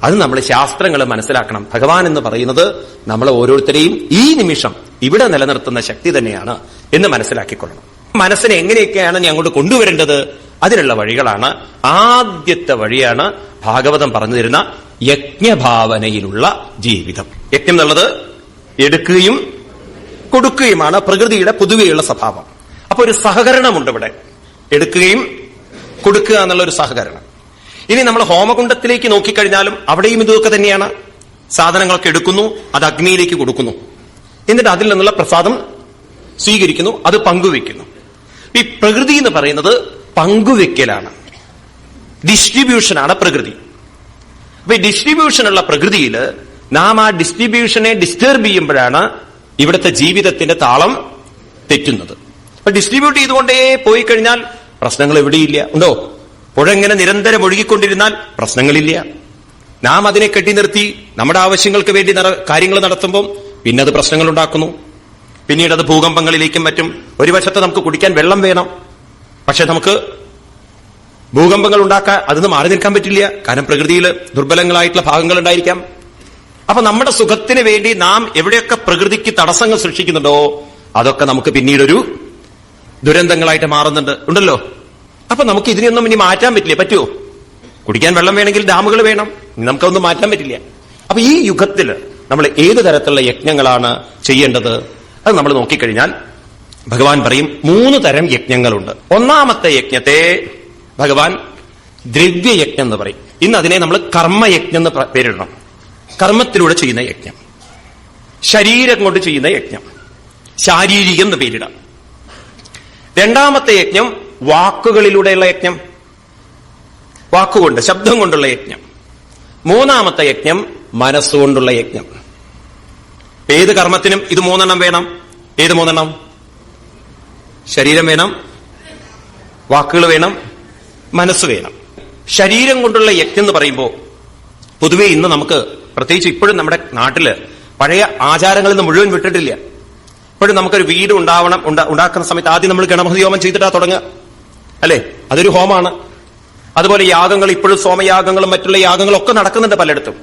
അത് നമ്മൾ ശാസ്ത്രങ്ങൾ മനസ്സിലാക്കണം. ഭഗവാൻ എന്ന് പറയുന്നത് നമ്മളെ ഓരോരുത്തരെയും ഈ നിമിഷം ഇവിടെ നിലനിർത്തുന്ന ശക്തി തന്നെയാണ് എന്ന് മനസ്സിലാക്കിക്കൊള്ളണം. മനസ്സിനെ എങ്ങനെയൊക്കെയാണ് നീ അങ്ങോട്ട് കൊണ്ടുവരേണ്ടത്? അതിനുള്ള വഴികളാണ്. ആദ്യത്തെ വഴിയാണ് ഭാഗവതം പറഞ്ഞു തരുന്ന യജ്ഞഭാവനയിലുള്ള ജീവിതം. യജ്ഞം എന്നുള്ളത് എടുക്കുകയും കൊടുക്കുകയുമാണ് പ്രകൃതിയുടെ പൊതുവെയുള്ള സ്വഭാവം. അപ്പൊ ഒരു സഹകരണമുണ്ട് ഇവിടെ. എടുക്കുകയും കൊടുക്കുക എന്നുള്ള ഒരു സഹകരണം. ഇനി നമ്മൾ ഹോമകുണ്ഡത്തിലേക്ക് നോക്കിക്കഴിഞ്ഞാലും അവിടെയും ഇതൊക്കെ തന്നെയാണ്. സാധനങ്ങളൊക്കെ എടുക്കുന്നു, അത് അഗ്നിയിലേക്ക് കൊടുക്കുന്നു, എന്നിട്ട് അതിൽ നിന്നുള്ള പ്രസാദം സ്വീകരിക്കുന്നു, അത് പങ്കുവെക്കുന്നു. ഈ പ്രകൃതി എന്ന് പറയുന്നത് പങ്കുവെക്കലാണ്, ഡിസ്ട്രിബ്യൂഷനാണ് പ്രകൃതി. അപ്പൊ ഈ ഡിസ്ട്രിബ്യൂഷനുള്ള പ്രകൃതിയിൽ നാം ആ ഡിസ്ട്രിബ്യൂഷനെ ഡിസ്റ്റർബ് ചെയ്യുമ്പോഴാണ് ഇവിടുത്തെ ജീവിതത്തിന്റെ താളം തെറ്റുന്നത്. അപ്പൊ ഡിസ്ട്രിബ്യൂട്ട് ചെയ്തുകൊണ്ടേ പോയി കഴിഞ്ഞാൽ പ്രശ്നങ്ങൾ എവിടെയില്ല. ഉണ്ടോ? പുഴ ഇങ്ങനെ നിരന്തരം ഒഴുകിക്കൊണ്ടിരുന്നാൽ പ്രശ്നങ്ങളില്ല. നാം അതിനെ കെട്ടി നിർത്തി നമ്മുടെ ആവശ്യങ്ങൾക്ക് വേണ്ടി കാര്യങ്ങൾ നടത്തുമ്പോൾ പിന്നെ അത് പ്രശ്നങ്ങൾ ഉണ്ടാക്കുന്നു. പിന്നീട് അത് ഭൂകമ്പങ്ങളിലേക്കും മറ്റും. ഒരു വശത്ത് നമുക്ക് കുടിക്കാൻ വെള്ളം വേണം, പക്ഷെ നമുക്ക് ഭൂകമ്പങ്ങൾ ഉണ്ടാക്കാൻ അതിന് മാറി നിൽക്കാൻ പറ്റില്ല. കാരണം പ്രകൃതിയിൽ ദുർബലങ്ങളായിട്ടുള്ള ഭാഗങ്ങൾ ഉണ്ടായിരിക്കാം. അപ്പൊ നമ്മുടെ സുഖത്തിന് വേണ്ടി നാം എവിടെയൊക്കെ പ്രകൃതിക്ക് തടസ്സങ്ങൾ സൃഷ്ടിക്കുന്നുണ്ടോ അതൊക്കെ നമുക്ക് പിന്നീടൊരു ദുരന്തങ്ങളായിട്ട് മാറുന്നുണ്ട്. ഉണ്ടല്ലോ? അപ്പൊ നമുക്ക് ഇതിനെയൊന്നും ഇനി മാറ്റാൻ പറ്റില്ല. പറ്റുമോ? കുടിക്കാൻ വെള്ളം വേണമെങ്കിൽ ഡാമുകൾ വേണം. നമുക്കൊന്നും മാറ്റാൻ പറ്റില്ല. അപ്പൊ ഈ യുഗത്തിൽ നമ്മൾ ഏത് തരത്തിലുള്ള യജ്ഞങ്ങളാണ് ചെയ്യേണ്ടത്? അത് നമ്മൾ നോക്കിക്കഴിഞ്ഞാൽ ഭഗവാൻ പറയും 3 തരം യജ്ഞങ്ങളുണ്ട്. ഒന്നാമത്തെ യജ്ഞത്തെ ഭഗവാൻ ദ്രവ്യയജ്ഞം എന്ന് പറയും. ഇന്ന് അതിനെ നമ്മൾ കർമ്മയജ്ഞം എന്ന് പേരിടണം. കർമ്മത്തിലൂടെ ചെയ്യുന്ന യജ്ഞം. ശരീരം കൊണ്ട് ചെയ്യുന്ന യജ്ഞം ശാരീരികം എന്ന് പേരിടാം. രണ്ടാമത്തെ യജ്ഞം വാക്കുകളിലൂടെയുള്ള യജ്ഞം, വാക്കുകൊണ്ട് ശബ്ദം കൊണ്ടുള്ള യജ്ഞം. മൂന്നാമത്തെ യജ്ഞം മനസ്സുകൊണ്ടുള്ള യജ്ഞം. ഏത് കർമ്മത്തിനും ഇത് 3 വേണം. ഏത് 3? ശരീരം വേണം, വാക്കുകൾ വേണം, മനസ്സ് വേണം. ശരീരം കൊണ്ടുള്ള യജ്ഞം എന്ന് പറയുമ്പോൾ പൊതുവെ ഇന്ന് നമുക്ക്, പ്രത്യേകിച്ച് ഇപ്പോഴും നമ്മുടെ നാട്ടില് പഴയ ആചാരങ്ങളിൽ നിന്ന് മുഴുവൻ വിട്ടിട്ടില്ല. ഇപ്പോഴും നമുക്കൊരു വീട് ഉണ്ടാക്കുന്ന സമയത്ത് ആദ്യം നമ്മൾ ഗണപതി ഹോമം ചെയ്തിട്ടാ തുടങ്ങുക, അല്ലെ? അതൊരു ഹോമാണ്. അതുപോലെ യാഗങ്ങൾ, ഇപ്പോഴും സോമയാഗങ്ങളും മറ്റുള്ള യാഗങ്ങളൊക്കെ നടക്കുന്നുണ്ട് പലയിടത്തും.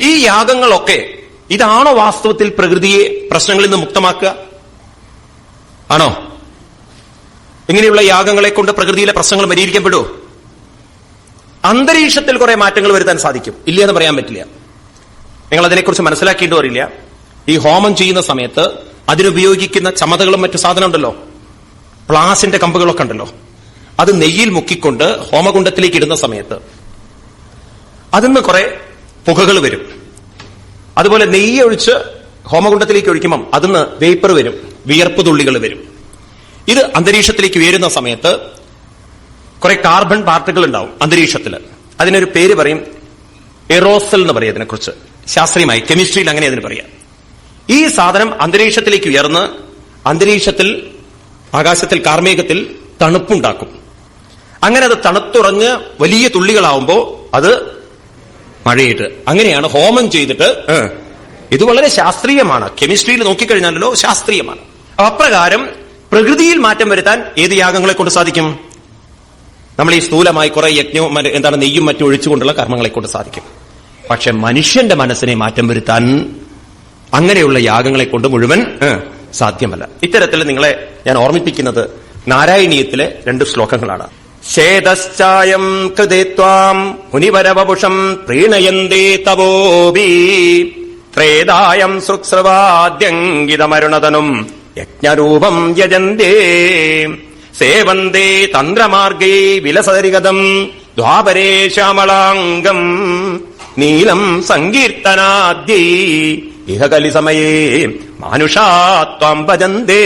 ഈ യാഗങ്ങളൊക്കെ ഇതാണോ വാസ്തവത്തിൽ പ്രകൃതിയെ പ്രശ്നങ്ങളിൽ നിന്ന് മുക്തമാക്കുക? ആണോ? ഇങ്ങനെയുള്ള യാഗങ്ങളെ കൊണ്ട് പ്രകൃതിയിലെ പ്രശ്നങ്ങൾ പരിഹരിക്കപ്പെടുമോ? അന്തരീക്ഷത്തിൽ കുറെ മാറ്റങ്ങൾ വരുത്താൻ സാധിക്കും, ഇല്ല എന്ന് പറയാൻ പറ്റില്ല. നിങ്ങൾ അതിനെക്കുറിച്ച് മനസ്സിലാക്കിയിട്ട് വരില്ല. ഈ ഹോമം ചെയ്യുന്ന സമയത്ത് അതിനുപയോഗിക്കുന്ന ചമതകളും മറ്റു സാധനം ഉണ്ടല്ലോ, പ്ലാസിന്റെ കമ്പുകളൊക്കെ ഉണ്ടല്ലോ, അത് നെയ്യിൽ മുക്കിക്കൊണ്ട് ഹോമകുണ്ഡത്തിലേക്ക് ഇടുന്ന സമയത്ത് അതിന്ന് കുറെ പുകകൾ വരും. അതുപോലെ നെയ്യ് ഒഴിച്ച് ഹോമകുണ്ഡത്തിലേക്ക് ഒഴിക്കുമ്പം അതിന്ന് വേപ്പർ വരും, വിയർപ്പ് തുള്ളികൾ വരും. ഇത് അന്തരീക്ഷത്തിലേക്ക് ഉയരുന്ന സമയത്ത് കുറെ കാർബൺ പാർട്ടിക്കിൾ ഉണ്ടാവും അന്തരീക്ഷത്തിൽ. അതിനൊരു പേര് പറയും, എറോസൽ എന്ന് പറയും. അതിനെക്കുറിച്ച് ശാസ്ത്രീയമായി കെമിസ്ട്രിയിൽ അങ്ങനെ അതിന് പറയാം. ഈ സാധനം അന്തരീക്ഷത്തിലേക്ക് ഉയർന്ന് അന്തരീക്ഷത്തിൽ ആകാശത്തിൽ കാർമേഘത്തിൽ തണുപ്പുണ്ടാക്കും. അങ്ങനെ അത് തണുത്തുറഞ്ഞ് വലിയ തുള്ളികളാവുമ്പോ അത് മഴയിട്ട്, അങ്ങനെയാണ് ഹോമം ചെയ്തിട്ട്. ഇത് വളരെ ശാസ്ത്രീയമാണ്. കെമിസ്ട്രിയിൽ നോക്കിക്കഴിഞ്ഞാലോ ശാസ്ത്രീയമാണ്. അപ്രകാരം പ്രകൃതിയിൽ മാറ്റം വരുത്താൻ ഏത് യാഗങ്ങളെ കൊണ്ട് സാധിക്കും? നമ്മൾ ഈ സ്ഥൂലമായി കുറെ യജ്ഞവും നെയ്യും മറ്റും ഒഴിച്ചുകൊണ്ടുള്ള കർമ്മങ്ങളെ കൊണ്ട് സാധിക്കും. പക്ഷെ മനുഷ്യന്റെ മനസ്സിനെ മാറ്റം വരുത്താൻ അങ്ങനെയുള്ള യാഗങ്ങളെ കൊണ്ട് മുഴുവൻ സാധ്യമല്ല. ഇത്തരത്തിൽ നിങ്ങളെ ഞാൻ ഓർമ്മിപ്പിക്കുന്നത് നാരായണീയത്തിലെ 2 ശ്ലോകങ്ങളാണ്. ശേതശ്ചായം കൃതേത്വാം മുനിവരവപുഷം പ്രീണയന്തേ തപോബി ത്രേതായം സൃക്സ്രവാദ്യങ്കിതമരുണതനും യജ്ഞരൂപം യജന്തേ സേവന്തേ തന്ത്രമാർഗേ വിലസരിഗതം ദ്വാപരേ ശ്യാമളാംഗം നീലം സങ്കീർത്തനാദ്യൈ ഇഹ കലിസമയേ മാനുഷാത്വം ഭജന്തേ.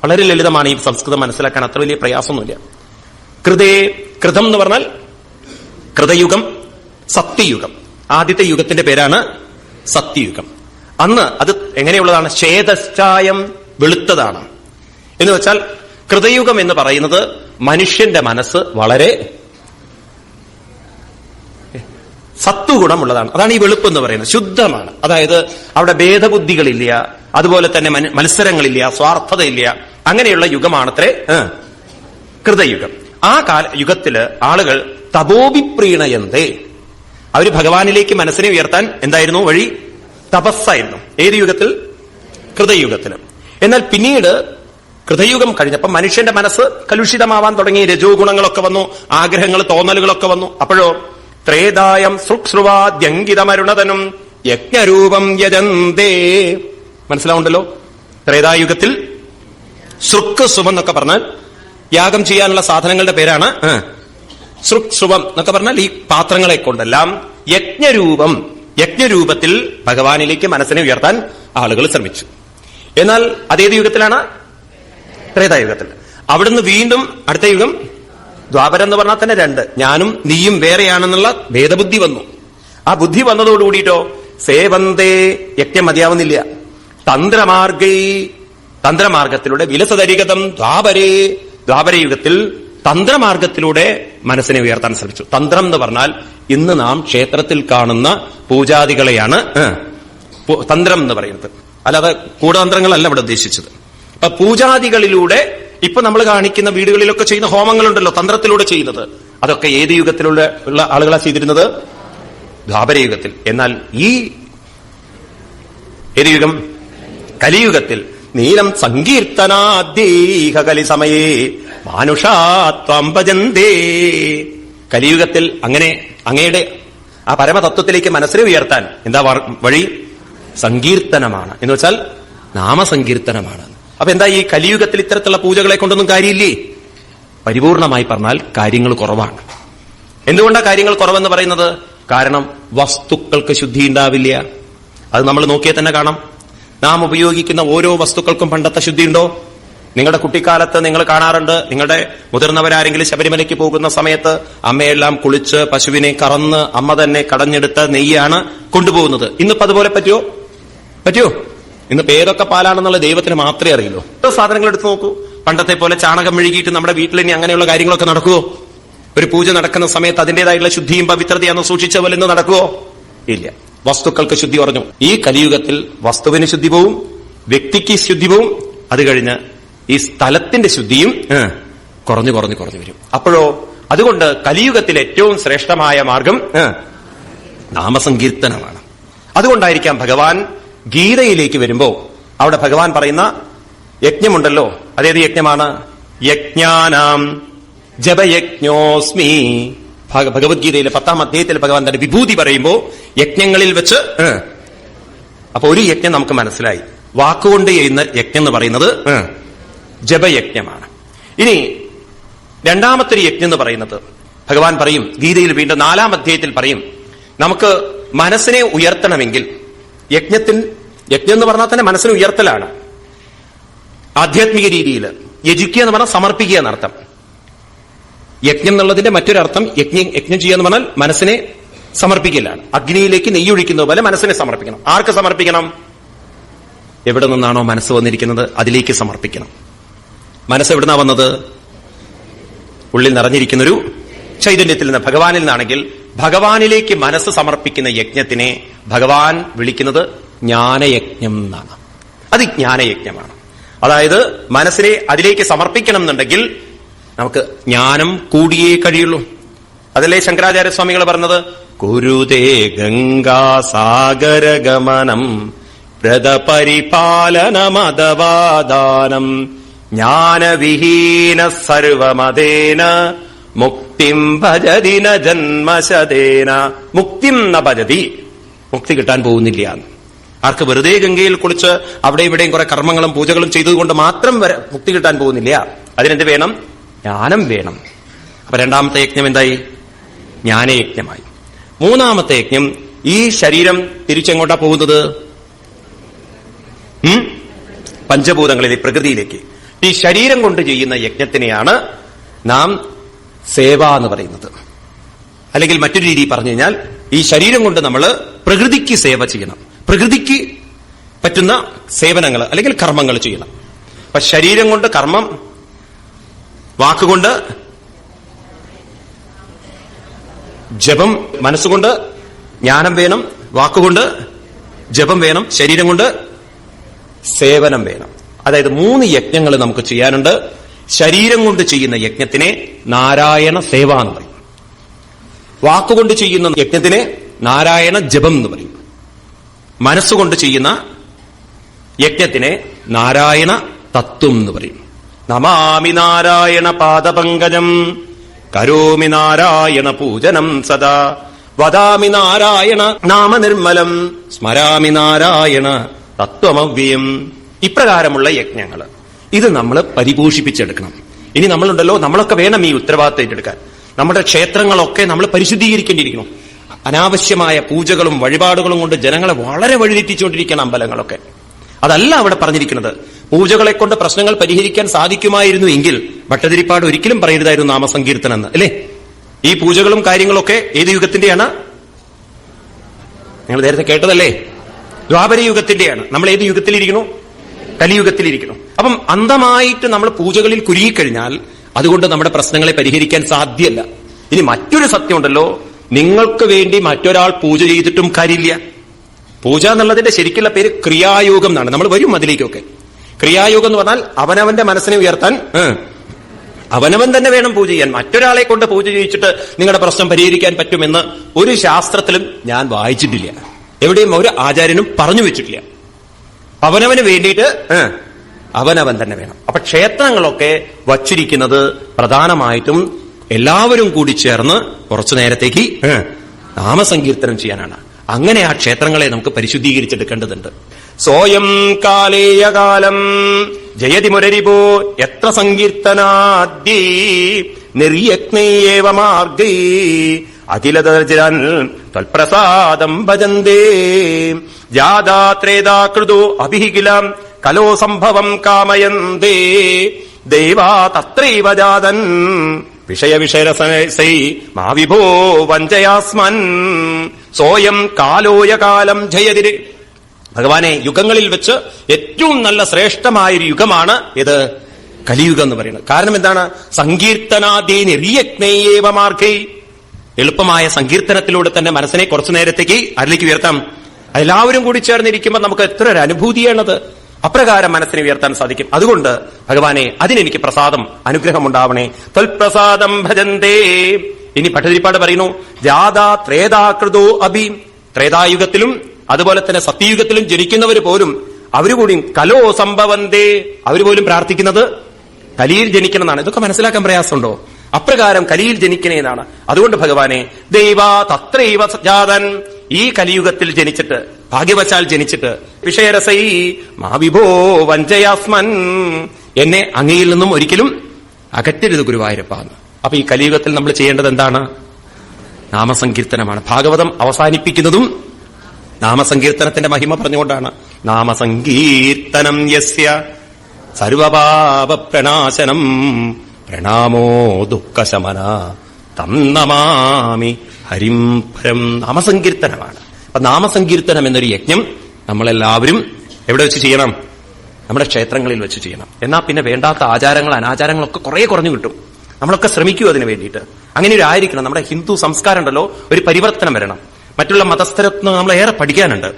വളരെ ലളിതമാണ് ഈ സംസ്കൃതം മനസ്സിലാക്കാൻ, അത്ര വലിയ പ്രയാസമൊന്നുമില്ല. കൃതം എന്ന് പറഞ്ഞാൽ കൃതയുഗം, സത്യയുഗം. ആദ്യത്തെ യുഗത്തിന്റെ പേരാണ് സത്യയുഗം. അന്ന് അത് എങ്ങനെയുള്ളതാണ്? ശേതശ്ചായം, വെളുത്തതാണ്. എന്ന് വെച്ചാൽ കൃതയുഗം എന്ന് പറയുന്നത് മനുഷ്യന്റെ മനസ്സ് വളരെ സത്വഗുണമുള്ളതാണ്. അതാണ് ഈ വെളുപ്പ് എന്ന് പറയുന്നത്. ശുദ്ധമാണ്. അതായത് അവിടെ ഭേദബുദ്ധികളില്ല, അതുപോലെ തന്നെ മത്സരങ്ങളില്ല, സ്വാർത്ഥതയില്ല. അങ്ങനെയുള്ള യുഗമാണത്രേ കൃതയുഗം. ആ യുഗത്തില് ആളുകൾ തപോഭിപ്രീണയന്തേ, അവര് ഭഗവാനിലേക്ക് മനസ്സിനെ ഉയർത്താൻ എന്തായിരുന്നു വഴി? തപസ്സായിരുന്നു. ഏത് യുഗത്തിൽ? കൃതയുഗത്തില്. എന്നാൽ പിന്നീട് കൃതയുഗം കഴിഞ്ഞപ്പോൾ മനുഷ്യന്റെ മനസ്സ് കലുഷിതമാവാൻ തുടങ്ങി. രജോ ഗുണങ്ങളൊക്കെ വന്നു, ആഗ്രഹങ്ങൾ, തോന്നലുകളൊക്കെ വന്നു. അപ്പോഴോ ത്രേതായം സൃക്സ്രുവാദ്യങ്കിതമരുണതനും യജ്ഞരൂപം യജന്തേ. മനസ്സിലാവുണ്ടല്ലോ? ത്രേതായുഗത്തിൽ സൃക്ക് സുവം എന്നൊക്കെ പറഞ്ഞാൽ യാഗം ചെയ്യാനുള്ള സാധനങ്ങളുടെ പേരാണ്. സൃക്സുവം എന്നൊക്കെ പറഞ്ഞാൽ ഈ പാത്രങ്ങളെ കൊണ്ടെല്ലാം യജ്ഞരൂപം, യജ്ഞരൂപത്തിൽ ഭഗവാനിലേക്ക് മനസ്സിനെ ഉയർത്താൻ ആളുകൾ ശ്രമിച്ചു. എന്നാൽ അതേത് യുഗത്തിലാണ്? ത്രേതായുഗത്തിൽ. അവിടുന്ന് വീണ്ടും അടുത്ത യുഗം ദ്വാപരം എന്ന് പറഞ്ഞാൽ തന്നെ 2, ഞാനും നീയും വേറെയാണെന്നുള്ള ഭേദബുദ്ധി വന്നു. ആ ബുദ്ധി വന്നതോടുകൂടിയിട്ടോ സേവന്തേ, യജ്ഞം മതിയാവുന്നില്ല, തന്ത്രമാർഗൈ, തന്ത്രമാർഗത്തിലൂടെ വിലസതരിഗതം ദ്വാപരേ, ദ്വാപരയുഗത്തിൽ തന്ത്രമാർഗത്തിലൂടെ മനസ്സിനെ ഉയർത്താൻ ശ്രമിച്ചു. തന്ത്രം എന്ന് പറഞ്ഞാൽ ഇന്ന് നാം ക്ഷേത്രത്തിൽ കാണുന്ന പൂജാദികളെയാണ് തന്ത്രം എന്ന് പറയുന്നത്. അല്ലാതെ കൂടതന്ത്രങ്ങളല്ല ഇവിടെ ഉദ്ദേശിച്ചത്. അപ്പൊ പൂജാദികളിലൂടെ ഇപ്പൊ നമ്മൾ കാണിക്കുന്ന വീടുകളിലൊക്കെ ചെയ്യുന്ന ഹോമങ്ങളുണ്ടല്ലോ, തന്ത്രത്തിലൂടെ ചെയ്യുന്നത്, അതൊക്കെ ഏത് യുഗത്തിലുള്ള ആളുകളാ ചെയ്തിരുന്നത്? ദ്വാപരയുഗത്തിൽ. എന്നാൽ ഈ ഏത് യുഗം? കലിയുഗത്തിൽ നീലം സങ്കീർത്തനാദ്യൈഹ കലിസമയേ മാനുഷാത്വം ഭജന്തേ. കലിയുഗത്തിൽ അങ്ങനെ അങ്ങയുടെ ആ പരമതത്വത്തിലേക്ക് മനസ്സിനെ ഉയർത്താൻ എന്താ വഴി? സങ്കീർത്തനമാണ്. എന്ന് വെച്ചാൽ നാമസങ്കീർത്തനമാണ്. അപ്പൊ എന്താ ഈ കലിയുഗത്തിൽ ഇത്തരത്തിലുള്ള പൂജകളെ കൊണ്ടൊന്നും കാര്യമില്ലേ? പരിപൂർണമായി പറഞ്ഞാൽ കാര്യങ്ങൾ കുറവാണ്. എന്തുകൊണ്ടാണ് കാര്യങ്ങൾ കുറവെന്ന് പറയുന്നത്? കാരണം വസ്തുക്കൾക്ക് ശുദ്ധി ഉണ്ടാവില്ല. അത് നമ്മൾ നോക്കിയാൽ തന്നെ കാണാം. നാം ഉപയോഗിക്കുന്ന ഓരോ വസ്തുക്കൾക്കും പണ്ടത്തെ ശുദ്ധിയുണ്ടോ? നിങ്ങളുടെ കുട്ടിക്കാലത്ത് നിങ്ങൾ കാണാറുണ്ട്, നിങ്ങളുടെ മുതിർന്നവരാരെങ്കിലും ശബരിമലയ്ക്ക് പോകുന്ന സമയത്ത് അമ്മയെല്ലാം കുളിച്ച് പശുവിനെ കറന്ന് അമ്മ തന്നെ കടഞ്ഞെടുത്ത നെയ്യാണ് കൊണ്ടുപോകുന്നത്. ഇന്നിപ്പോ അതുപോലെ പറ്റുമോ? ഇന്ന് പേരൊക്കെ പാലാണെന്നുള്ള ദൈവത്തിന് മാത്രമേ അറിയുള്ളൂ. സാധനങ്ങൾ എടുത്ത് നോക്കൂ. പണ്ടത്തെ പോലെ ചാണകം മെഴുകിയിട്ട് നമ്മുടെ വീട്ടിൽ ഇനി അങ്ങനെയുള്ള കാര്യങ്ങളൊക്കെ നടക്കുവോ? ഒരു പൂജ നടക്കുന്ന സമയത്ത് അതിന്റേതായിട്ടുള്ള ശുദ്ധിയും പവിത്രതയാണെന്ന് സൂക്ഷിച്ച പോലെ ഇന്ന് നടക്കുവോ? ഇല്ല. വസ്തുക്കൾക്ക് ശുദ്ധി കുറഞ്ഞു. ഈ കലിയുഗത്തിൽ വസ്തുവിന് ശുദ്ധി പോവും, വ്യക്തിക്ക് ശുദ്ധി പോവും, അത് കഴിഞ്ഞ് ഈ സ്ഥലത്തിന്റെ ശുദ്ധിയും കുറഞ്ഞു വരും. അപ്പോഴോ അതുകൊണ്ട് കലിയുഗത്തിൽ ഏറ്റവും ശ്രേഷ്ഠമായ മാർഗം നാമസങ്കീർത്തനമാണ്. അതുകൊണ്ടായിരിക്കാം ഭഗവാൻ ഗീതയിലേക്ക് വരുമ്പോ അവിടെ ഭഗവാൻ പറയുന്ന യജ്ഞമുണ്ടല്ലോ, അതേത് യജ്ഞമാണ്? യജ്ഞാനാം ജപയജ്ഞോസ്മി. ഭഗവത്ഗീതയിലെ 10-ാം അധ്യായത്തിൽ ഭഗവാൻ തന്റെ വിഭൂതി പറയുമ്പോ യജ്ഞങ്ങളിൽ വെച്ച് അപ്പൊ ഒരു യജ്ഞം നമുക്ക് മനസ്സിലായി. വാക്കുകൊണ്ട് ചെയ്യുന്ന യജ്ഞം എന്ന് പറയുന്നത് ജപയജ്ഞമാണ്. ഇനി രണ്ടാമത്തെ ഒരു യജ്ഞം എന്ന് പറയുന്നത് ഭഗവാൻ പറയും ഗീതയിൽ വീണ്ടും 4-ാം അധ്യായത്തിൽ പറയും, നമുക്ക് മനസ്സിനെ ഉയർത്തണമെങ്കിൽ യജ്ഞം എന്ന് പറഞ്ഞാൽ തന്നെ മനസ്സിനെ ഉയർത്തലാണ്. ആധ്യാത്മിക രീതിയിൽ യജിക്കുക എന്ന് പറഞ്ഞാൽ സമർപ്പിക്കുക എന്നർത്ഥം. യജ്ഞം എന്നുള്ളതിന്റെ മറ്റൊരർത്ഥം യജ്ഞം ചെയ്യുക എന്ന് പറഞ്ഞാൽ മനസ്സിനെ സമർപ്പിക്കലാണ്. അഗ്നിയിലേക്ക് നെയ്യൊഴിക്കുന്ന പോലെ മനസ്സിനെ സമർപ്പിക്കണം. ആർക്ക് സമർപ്പിക്കണം? എവിടെ നിന്നാണോ മനസ്സ് വന്നിരിക്കുന്നത് അതിലേക്ക് സമർപ്പിക്കണം. മനസ്സ് എവിടുന്നാ വന്നത്? ഉള്ളിൽ നിറഞ്ഞിരിക്കുന്നൊരു ചൈതന്യത്തിൽ നിന്ന്, ഭഗവാനിൽ നിന്നാണെങ്കിൽ ഭഗവാനിലേക്ക് മനസ്സ് സമർപ്പിക്കുന്ന യജ്ഞത്തിനെ ഭഗവാൻ വിളിക്കുന്നത് ജ്ഞാനയജ്ഞം എന്നാണ്. അത് ജ്ഞാനയജ്ഞമാണ്. അതായത് മനസ്സിനെ അതിലേക്ക് സമർപ്പിക്കണം എന്നുണ്ടെങ്കിൽ നമുക്ക് ജ്ഞാനം കൂടിയേ കഴിയുള്ളൂ. അതല്ലേ ശങ്കരാചാര്യസ്വാമികൾ പറഞ്ഞത്, കുരുതേ ഗംഗാസാഗരഗമനം വ്രതപരിപാലനമദവാദാനം ജ്ഞാനവിഹീന സർവമതേന മുക്തിം ഭജതി ന ജന്മശതേന. മുക്തിം ന ഭജതി, മുക്തി കിട്ടാൻ പോകുന്നില്ല. ആർക്ക്? വെറുതെ ഗംഗയിൽ കുളിച്ച് അവിടെ ഇവിടെയും കുറെ കർമ്മങ്ങളും പൂജകളും ചെയ്തതുകൊണ്ട് മാത്രം മുക്തി കിട്ടാൻ പോകുന്നില്ല. അതിനെന്ത് വേണം? ജ്ഞാനം വേണം. അപ്പൊ രണ്ടാമത്തെ യജ്ഞം എന്തായി? ജ്ഞാനയജ്ഞമായി. മൂന്നാമത്തെ യജ്ഞം, ഈ ശരീരം തിരിച്ചെങ്ങോട്ടാ പോകുന്നത്? പഞ്ചഭൂതങ്ങളിലേക്ക്, പ്രകൃതിയിലേക്ക്. ഈ ശരീരം കൊണ്ട് ചെയ്യുന്ന യജ്ഞത്തിനെയാണ് നാം സേവ എന്ന് പറയുന്നത്. അല്ലെങ്കിൽ മറ്റൊരു രീതി പറഞ്ഞു കഴിഞ്ഞാൽ, ഈ ശരീരം കൊണ്ട് നമ്മൾ പ്രകൃതിക്ക് സേവ ചെയ്യണം. പ്രകൃതിക്ക് പറ്റുന്ന സേവനങ്ങൾ അല്ലെങ്കിൽ കർമ്മങ്ങൾ ചെയ്യണം. അപ്പൊ ശരീരം കൊണ്ട് കർമ്മം, വാക്കുകൊണ്ട് ജപം, മനസ്സുകൊണ്ട് ജ്ഞാനം വേണം, വാക്കുകൊണ്ട് ജപം വേണം, ശരീരം കൊണ്ട് സേവനം വേണം. അതായത് 3 യജ്ഞങ്ങൾ നമുക്ക് ചെയ്യാനുണ്ട്. ശരീരം കൊണ്ട് ചെയ്യുന്ന യജ്ഞത്തിനെ നാരായണ സേവ എന്ന് പറയും. വാക്കുകൊണ്ട് ചെയ്യുന്ന യജ്ഞത്തിനെ നാരായണ ജപം എന്ന് പറയും. മനസ്സുകൊണ്ട് ചെയ്യുന്ന യജ്ഞത്തിനെ നാരായണ തത്വം എന്ന് പറയും. നമാമി നാരായണ പാദപങ്കജം കരോമി നാരായണ പൂജനം സദാ വദാമി നാരായണ നാമനിർമ്മലം സ്മരാമി നാരായണ തത്വമവ്യം. ഇപ്രകാരമുള്ള യജ്ഞങ്ങൾ ഇത് നമ്മൾ പരിപോഷിപ്പിച്ചെടുക്കണം. ഇനി നമ്മളുണ്ടല്ലോ, നമ്മളൊക്കെ വേണം ഈ ഉത്തരവാദിത്തം ഏറ്റെടുക്കാൻ. നമ്മുടെ ക്ഷേത്രങ്ങളൊക്കെ നമ്മൾ പരിശുദ്ധീകരിക്കേണ്ടിയിരിക്കണം. അനാവശ്യമായ പൂജകളും വഴിപാടുകളും കൊണ്ട് ജനങ്ങളെ വളരെ വഴിതെറ്റിച്ചുകൊണ്ടിരിക്കണം അമ്പലങ്ങളൊക്കെ. അതല്ല അവിടെ പറഞ്ഞിരിക്കുന്നത്. പൂജകളെ കൊണ്ട് പ്രശ്നങ്ങൾ പരിഹരിക്കാൻ സാധിക്കുമായിരുന്നു എങ്കിൽ ഭട്ടതിരിപ്പാട് ഒരിക്കലും പറയരുതായിരുന്നു നാമസങ്കീർത്തനം എന്ന്, അല്ലേ? ഈ പൂജകളും കാര്യങ്ങളൊക്കെ ഏത് യുഗത്തിന്റെയാണ്? നിങ്ങൾ നേരത്തെ കേട്ടതല്ലേ? ദ്വാപര യുഗത്തിന്റെയാണ്. നമ്മൾ ഏത് യുഗത്തിലിരിക്കുന്നു? കലിയുഗത്തിലിരിക്കുന്നു. അപ്പം അന്ധമായിട്ട് നമ്മൾ പൂജകളിൽ കുരുങ്ങിക്കഴിഞ്ഞാൽ അതുകൊണ്ട് നമ്മുടെ പ്രശ്നങ്ങളെ പരിഹരിക്കാൻ സാധ്യമല്ല. ഇനി മറ്റൊരു സത്യമുണ്ടല്ലോ, നിങ്ങൾക്ക് വേണ്ടി മറ്റൊരാൾ പൂജ ചെയ്തിട്ടും കാര്യമില്ല. പൂജ എന്നുള്ളതിന്റെ ശരിക്കുള്ള പേര് ക്രിയായോഗം എന്നാണ്. നമ്മൾ വരും അതിലേക്കൊക്കെ. ക്രിയായോഗം എന്ന് പറഞ്ഞാൽ അവനവന്റെ മനസ്സിനെ ഉയർത്താൻ അവനവൻ തന്നെ വേണം പൂജ ചെയ്യാൻ. മറ്റൊരാളെ കൊണ്ട് പൂജ ചെയ്യിച്ചിട്ട് നിങ്ങളുടെ പ്രശ്നം പരിഹരിക്കാൻ പറ്റുമെന്ന് ഒരു ശാസ്ത്രത്തിലും ഞാൻ വായിച്ചിട്ടില്ല. എവിടെയും ഒരു ആചാര്യനും പറഞ്ഞു വെച്ചിട്ടില്ല. അവനവന് വേണ്ടിയിട്ട് അവനവൻ തന്നെ വേണം. അപ്പൊ ക്ഷേത്രങ്ങളൊക്കെ വച്ചിരിക്കുന്നത് പ്രധാനമായിട്ടും എല്ലാവരും കൂടി ചേർന്ന് കുറച്ചു നേരത്തേക്ക് നാമസങ്കീർത്തനം ചെയ്യാനാണ്. അങ്ങനെ ആ ക്ഷേത്രങ്ങളെ നമുക്ക് പരിശുദ്ധീകരിച്ചെടുക്കേണ്ടതുണ്ട്. സോയം കാലേയകാലം ജയതി മുരരിപോ എത്ര സങ്കീർത്തനാദ്യേ നിർയജ്ഞേവ മാർഗേ അഖിലദർജൻ തൽപ്രസാദം ഭജന്തേ ജാതാത്രേതാകൃതോ അഭിഹികിലം കലോ സംഭവം കാമയന്തേ ദേവാ തത്രൈവ ജാതൻ വിഷയവിഷയരസൈ മാ വിഭോ വഞ്ചയാസ്മൻ സോയം കാലോയ കാലം ജയതിര്. ഭഗവാനെ, യുഗങ്ങളിൽ വെച്ച് ഏറ്റവും നല്ല ശ്രേഷ്ഠമായൊരു യുഗമാണ് ഇത് കലിയുഗം എന്ന് പറയുന്നത്. കാരണം എന്താണ്? സങ്കീർത്തനാദി നിർയജ്ഞേവ മാർഗേ. എളുപ്പമായ സങ്കീർത്തനത്തിലൂടെ തന്നെ മനസ്സിനെ കുറച്ചു നേരത്തേക്ക് അതിലേക്ക് ഉയർത്താം. എല്ലാവരും കൂടി ചേർന്നിരിക്കുമ്പോൾ നമുക്ക് എത്ര ഒരു അനുഭൂതിയാണത്. അപ്രകാരം മനസ്സിനെ ഉയർത്താൻ സാധിക്കും. അതുകൊണ്ട് ഭഗവാനെ, അതിനെനിക്ക് പ്രസാദം, അനുഗ്രഹം ഉണ്ടാവണേ. ത്വൽപ്രസാദം ഭജന്തേ. ഇനി ഭട്ടതിരിപ്പാട് പറയുന്നു, ജാതാ ത്രേതാകൃതോ അഭി. ത്രേതായുഗത്തിലും അതുപോലെ തന്നെ സത്യയുഗത്തിലും ജനിക്കുന്നവർ പോലും അവരുകൂടി കലോ സംഭവന്തേ, അവരുപോലും പ്രാർത്ഥിക്കുന്നത് കലിയിൽ ജനിക്കണം എന്നാണ്. ഇതൊക്കെ മനസ്സിലാക്കാൻ പ്രയാസമുണ്ടോ? അപ്രകാരം കലിയിൽ ജനിക്കണേന്നാണ്. അതുകൊണ്ട് ഭഗവാനെ, ദൈവാ തത്രൈവ ജാതൻ, ഈ കലിയുഗത്തിൽ ജനിച്ചിട്ട്, ഭാഗ്യവശാൽ ജനിച്ചിട്ട്, വിഷയരസൈ മാ വിഭോ വഞ്ചയാസ്മൻ, എന്നെ അങ്ങയിൽ നിന്നും ഒരിക്കലും അകറ്റരുത് ഗുരുവായൂരപ്പ. അപ്പൊ ഈ കലിയുഗത്തിൽ നമ്മൾ ചെയ്യേണ്ടത് എന്താണ്? നാമസങ്കീർത്തനമാണ്. ഭാഗവതം അവസാനിപ്പിക്കുന്നതും നാമസങ്കീർത്തനത്തിന്റെ മഹിമ പറഞ്ഞുകൊണ്ടാണ്. നാമസങ്കീർത്തനം യസ്യ സർവപാപ പ്രണാശനം പ്രണാമോ ദുഃഖശമന തം നമാമി ഹരിം പരം. നാമസങ്കീർത്തനമാണ്. അപ്പൊ നാമസങ്കീർത്തനം എന്നൊരു യജ്ഞം നമ്മളെല്ലാവരും എവിടെ വെച്ച് ചെയ്യണം? നമ്മുടെ ക്ഷേത്രങ്ങളിൽ വെച്ച് ചെയ്യണം. എന്നാൽ പിന്നെ വേണ്ടാത്ത ആചാരങ്ങൾ അനാചാരങ്ങളൊക്കെ കുറെ കുറഞ്ഞു കിട്ടും. നമ്മളൊക്കെ ശ്രമിക്കൂ അതിന് വേണ്ടിയിട്ട്. അങ്ങനെ ഒരു ആയിരിക്കണം. നമ്മുടെ ഹിന്ദു സംസ്കാരം ഉണ്ടല്ലോ, ഒരു പരിവർത്തനം വരണം. മറ്റുള്ള മതസ്ഥരത്ത് നമ്മൾ ഏറെ പഠിക്കാനുണ്ട്.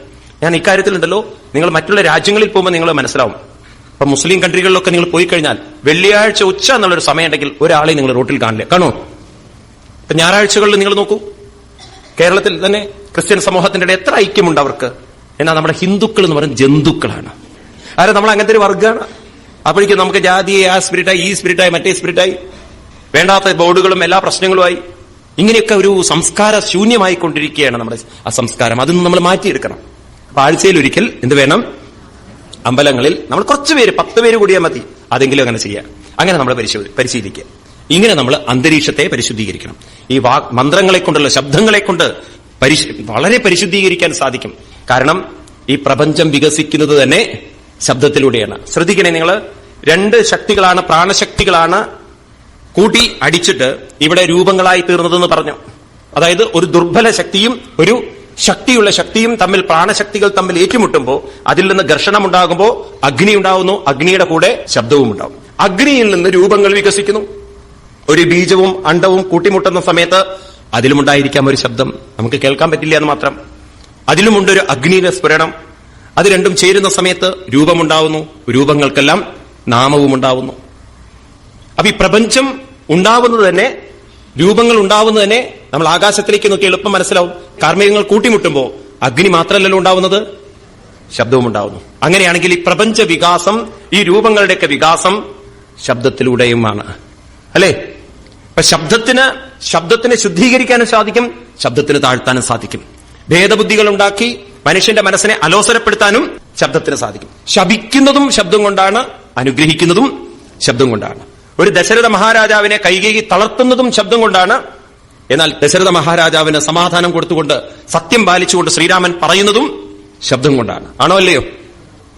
ഞാൻ ഇക്കാര്യത്തിലുണ്ടല്ലോ, നിങ്ങൾ മറ്റുള്ള രാജ്യങ്ങളിൽ പോകുമ്പോൾ നിങ്ങൾ മനസ്സിലാവും. ഇപ്പൊ മുസ്ലിം കൺട്രികളിലൊക്കെ നിങ്ങൾ പോയി കഴിഞ്ഞാൽ വെള്ളിയാഴ്ച ഉച്ച എന്നുള്ളൊരു സമയം ഉണ്ടെങ്കിൽ ഒരാളെ നിങ്ങൾ റോട്ടിൽ കാണില്ല. കാണോ? ഇപ്പൊ ഞായറാഴ്ചകളിൽ നിങ്ങൾ നോക്കൂ, കേരളത്തിൽ തന്നെ ക്രിസ്ത്യൻ സമൂഹത്തിന്റെ ഇടയിൽ എത്ര ഐക്യമുണ്ട് അവർക്ക്. എന്നാൽ നമ്മുടെ ഹിന്ദുക്കൾ എന്ന് പറയുന്നത് ജന്തുക്കളാണ്. ആരും നമ്മൾ അങ്ങനത്തെ ഒരു വർഗ്ഗമാണ്. അപ്പോഴേക്കും നമുക്ക് ജാതി ആ സ്പിരിറ്റായി, ഈ സ്പിരിറ്റായി, മറ്റേ സ്പിരിറ്റായി, വേണ്ടാത്ത ബോർഡുകളും എല്ലാ പ്രശ്നങ്ങളുമായി, ഇങ്ങനെയൊക്കെ ഒരു സംസ്കാര ശൂന്യമായി കൊണ്ടിരിക്കുകയാണ് നമ്മുടെ ആ സംസ്കാരം. അതിൽ നിന്ന് നമ്മൾ മാറ്റിയെടുക്കണം. അപ്പൊ ആഴ്ചയിൽ ഒരിക്കൽ എന്ത് വേണം? അമ്പലങ്ങളിൽ നമ്മൾ കുറച്ച് പേര്, 10 പേര് കൂടിയാൽ മതി, അതെങ്കിലും അങ്ങനെ ചെയ്യാം. അങ്ങനെ നമ്മൾ പരിശീലിക്കുക. ഇങ്ങനെ നമ്മൾ അന്തരീക്ഷത്തെ പരിശുദ്ധീകരിക്കണം. ഈ മന്ത്രങ്ങളെ കൊണ്ടുള്ള ശബ്ദങ്ങളെ കൊണ്ട് വളരെ പരിശുദ്ധീകരിക്കാൻ സാധിക്കും. കാരണം ഈ പ്രപഞ്ചം വികസിക്കുന്നത് തന്നെ ശബ്ദത്തിലൂടെയാണ്. ശ്രദ്ധിക്കണേ നിങ്ങൾ, 2 ശക്തികളാണ്, പ്രാണശക്തികളാണ് കൂട്ടി അടിച്ചിട്ട് ഇവിടെ രൂപങ്ങളായി തീർന്നതെന്ന് പറഞ്ഞു. അതായത് ഒരു ദുർബല ശക്തിയും ഒരു ശക്തിയുള്ള ശക്തിയും തമ്മിൽ, പ്രാണശക്തികൾ തമ്മിൽ ഏറ്റുമുട്ടുമ്പോൾ അതിൽ നിന്ന് ഘർഷണമുണ്ടാകുമ്പോൾ അഗ്നി ഉണ്ടാവുന്നു. അഗ്നിയുടെ കൂടെ ശബ്ദവും ഉണ്ടാവും. അഗ്നിയിൽ നിന്ന് രൂപങ്ങൾ വികസിക്കുന്നു. ഒരു ബീജവും അണ്ടവും കൂട്ടിമുട്ടുന്ന സമയത്ത് അതിലുമുണ്ടായിരിക്കാം ഒരു ശബ്ദം, നമുക്ക് കേൾക്കാൻ പറ്റില്ല എന്ന് മാത്രം. അതിലുമുണ്ടൊരു അഗ്നിയുടെ സ്ഫുരണം. അത് രണ്ടും ചേരുന്ന സമയത്ത് രൂപമുണ്ടാവുന്നു. രൂപങ്ങൾക്കെല്ലാം നാമവും ഉണ്ടാവുന്നു. അപ്പൊ ഈ പ്രപഞ്ചം ഉണ്ടാവുന്നത് തന്നെ, രൂപങ്ങൾ ഉണ്ടാവുന്നത് തന്നെ നമ്മൾ ആകാശത്തിലേക്ക് നോക്കി എളുപ്പം മനസ്സിലാവും. കാർമേഘങ്ങൾ കൂട്ടിമുട്ടുമ്പോൾ അഗ്നി മാത്രമല്ലല്ലോ ഉണ്ടാവുന്നത്, ശബ്ദവും ഉണ്ടാവുന്നു. അങ്ങനെയാണെങ്കിൽ ഈ പ്രപഞ്ച വികാസം, ഈ രൂപങ്ങളുടെയൊക്കെ വികാസം ശബ്ദത്തിലൂടെയുമാണ്, അല്ലെ? അപ്പൊ ശബ്ദത്തിന് ശുദ്ധീകരിക്കാനും സാധിക്കും, ശബ്ദത്തിന് താഴ്ത്താനും സാധിക്കും. ഭേദബുദ്ധികൾ ഉണ്ടാക്കി മനുഷ്യന്റെ മനസ്സിനെ അലോസരപ്പെടുത്താനും ശബ്ദത്തിന് സാധിക്കും. ശപിക്കുന്നതും ശബ്ദം കൊണ്ടാണ്, അനുഗ്രഹിക്കുന്നതും ശബ്ദം കൊണ്ടാണ്. ഒരു ദശരഥ മഹാരാജാവിനെ കൈകേയി തളർത്തുന്നതും ശബ്ദം കൊണ്ടാണ്. എന്നാൽ ദശരഥ മഹാരാജാവിന് സമാധാനം കൊടുത്തുകൊണ്ട്, സത്യം പാലിച്ചുകൊണ്ട് ശ്രീരാമൻ പറയുന്നതും ശബ്ദം കൊണ്ടാണ്. ആണോ അല്ലയോ?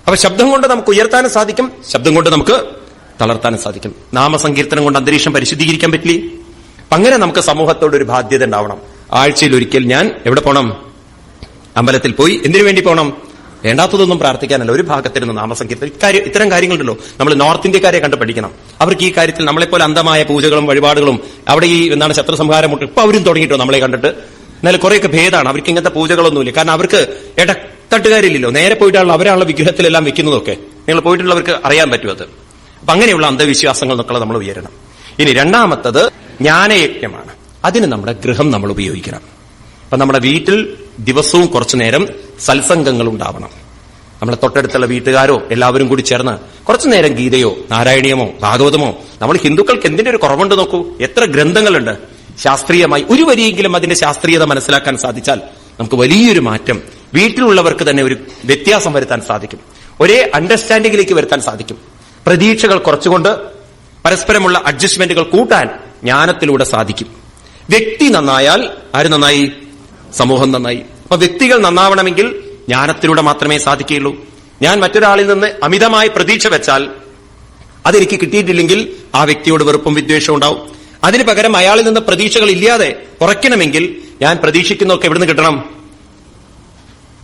അപ്പൊ ശബ്ദം കൊണ്ട് നമുക്ക് ഉയർത്താനും സാധിക്കും, ശബ്ദം കൊണ്ട് നമുക്ക് തളർത്താനും സാധിക്കും. നാമസങ്കീർത്തനം കൊണ്ട് അന്തരീക്ഷം പരിശുദ്ധീകരിക്കാൻ പറ്റില്ലേ? അങ്ങനെ നമുക്ക് സമൂഹത്തോട് ഒരു ബാധ്യത ഉണ്ടാവണം. ആഴ്ചയിൽ ഒരിക്കൽ ഞാൻ എവിടെ പോകണം? അമ്പലത്തിൽ പോയി. എന്തിനു വേണ്ടി പോകണം? വേണ്ടാത്തതൊന്നും പ്രാർത്ഥിക്കാനല്ല, ഒരു ഭാഗത്തിരുന്ന് നാമസങ്കീർത്തനം. ഇത്തരം കാര്യങ്ങളുണ്ടല്ലോ നമ്മൾ നോർത്ത് ഇന്ത്യക്കാരെ കണ്ട് പഠിക്കണം. അവർക്ക് ഈ കാര്യത്തിൽ നമ്മളെപ്പോലെ അന്ധമായ പൂജകളും വഴിപാടുകളും, അവിടെ ഈ ശത്രുസംഹാരം മുട്ട് ഇപ്പൊ അവരും തുടങ്ങിയിട്ടോ നമ്മളെ കണ്ടിട്ട്. എന്നാലും കുറെയൊക്കെ ഭേദമാണ്. അവർക്ക് ഇങ്ങനത്തെ പൂജകളൊന്നുമില്ല. കാരണം അവർക്ക് ഇടത്തട്ടുകാരില്ലല്ലോ, നേരെ പോയിട്ടാണല്ലോ അവരാണല്ലോ വിഗ്രഹത്തിലെല്ലാം വെക്കുന്നതൊക്കെ. നിങ്ങൾ പോയിട്ടുള്ളവർക്ക് അറിയാൻ പറ്റും അത്. അപ്പൊ അങ്ങനെയുള്ള അന്ധവിശ്വാസങ്ങൾ എന്നൊക്കെ നമ്മൾ ഉയരണം. ഇനി രണ്ടാമത്തത് ജ്ഞാനയജ്ഞമാണ്. അതിന് നമ്മുടെ ഗൃഹം നമ്മൾ ഉപയോഗിക്കണം. അപ്പൊ നമ്മുടെ വീട്ടിൽ ദിവസവും കുറച്ചു നേരം സത്സംഗങ്ങൾ ഉണ്ടാവണം. നമ്മളെ തൊട്ടടുത്തുള്ള വീട്ടുകാരോ എല്ലാവരും കൂടി ചേർന്ന് കുറച്ചു നേരം ഗീതയോ നാരായണീയമോ ഭാഗവതമോ. നമ്മൾ ഹിന്ദുക്കൾക്ക് എന്തിന്റെ ഒരു കുറവുണ്ട് നോക്കൂ, എത്ര ഗ്രന്ഥങ്ങളുണ്ട്. ശാസ്ത്രീയമായി ഒരു വരിയെങ്കിലും അതിന്റെ ശാസ്ത്രീയത മനസ്സിലാക്കാൻ സാധിച്ചാൽ നമുക്ക് വലിയൊരു മാറ്റം വീട്ടിലുള്ളവർക്ക് തന്നെ ഒരു വ്യത്യാസം വരുത്താൻ സാധിക്കും. ഒരേ അണ്ടർസ്റ്റാൻഡിംഗിലേക്ക് വരുത്താൻ സാധിക്കും. പ്രതീക്ഷകൾ കുറച്ചുകൊണ്ട് പരസ്പരമുള്ള അഡ്ജസ്റ്റ്മെന്റുകൾ കൂട്ടാൻ ജ്ഞാനത്തിലൂടെ സാധിക്കും. വ്യക്തി നന്നായാൽ ആര് നന്നായി? സമൂഹം നന്നായി. അപ്പൊ വ്യക്തികൾ നന്നാവണമെങ്കിൽ ജ്ഞാനത്തിലൂടെ മാത്രമേ സാധിക്കുകയുള്ളൂ. ഞാൻ മറ്റൊരാളിൽ നിന്ന് അമിതമായി പ്രതീക്ഷ വെച്ചാൽ അതെനിക്ക് കിട്ടിയിട്ടില്ലെങ്കിൽ ആ വ്യക്തിയോട് വെറുപ്പും വിദ്വേഷവും ഉണ്ടാവും. അതിന് പകരം അയാളിൽ നിന്ന് പ്രതീക്ഷകൾ ഇല്ലാതെ കുറയ്ക്കണമെങ്കിൽ ഞാൻ പ്രതീക്ഷിക്കുന്നതൊക്കെ എവിടുന്ന് കിട്ടണം?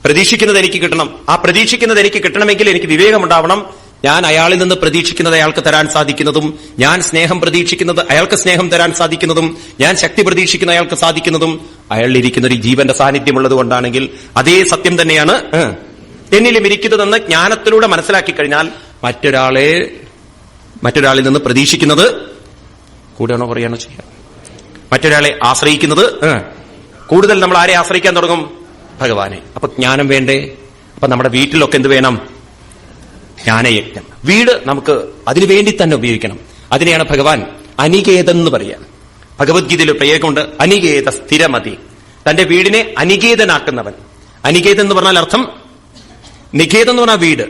പ്രതീക്ഷിക്കുന്നത് എനിക്ക് കിട്ടണം. ആ പ്രതീക്ഷിക്കുന്നത് എനിക്ക് കിട്ടണമെങ്കിൽ എനിക്ക് വിവേകമുണ്ടാവണം. ഞാൻ അയാളിൽ നിന്ന് പ്രതീക്ഷിക്കുന്നത് അയാൾക്ക് തരാൻ സാധിക്കുന്നതും, ഞാൻ സ്നേഹം പ്രതീക്ഷിക്കുന്നത് അയാൾക്ക് സ്നേഹം തരാൻ സാധിക്കുന്നതും, ഞാൻ ശക്തി പ്രതീക്ഷിക്കുന്ന അയാൾക്ക് സാധിക്കുന്നതും അയാളിലിരിക്കുന്ന ഒരു ജീവന്റെ സാന്നിധ്യമുള്ളത് കൊണ്ടാണെങ്കിൽ അതേ സത്യം തന്നെയാണ് എന്നിലും ഇരിക്കുന്നതെന്ന് ജ്ഞാനത്തിലൂടെ മനസ്സിലാക്കി കഴിഞ്ഞാൽ മറ്റൊരാളിൽ നിന്ന് പ്രതീക്ഷിക്കുന്നത് കൂടെയാണോ കുറയാണോ ചെയ്യാം. മറ്റൊരാളെ ആശ്രയിക്കുന്നത് കൂടുതൽ നമ്മൾ ആരെ ആശ്രയിക്കാൻ തുടങ്ങും? ഭഗവാനെ. അപ്പൊ ജ്ഞാനം വേണ്ടേ? അപ്പൊ നമ്മുടെ വീട്ടിലൊക്കെ എന്ത് വേണം? ജ്ഞാനയജ്ഞം. വീട് നമുക്ക് അതിനു വേണ്ടി തന്നെ ഉപയോഗിക്കണം. അതിനെയാണ് ഭഗവാൻ അനികേതൻ എന്ന് പറയാ. ഭഗവത്ഗീതയിൽ പ്രയോഗമുണ്ട്, അനികേത സ്ഥിരമതി. തന്റെ വീടിനെ അനികേതനാക്കുന്നവൻ. അനികേതൻ എന്ന് പറഞ്ഞാൽ അർത്ഥം, നികേതം എന്ന് പറഞ്ഞാൽ വീട്.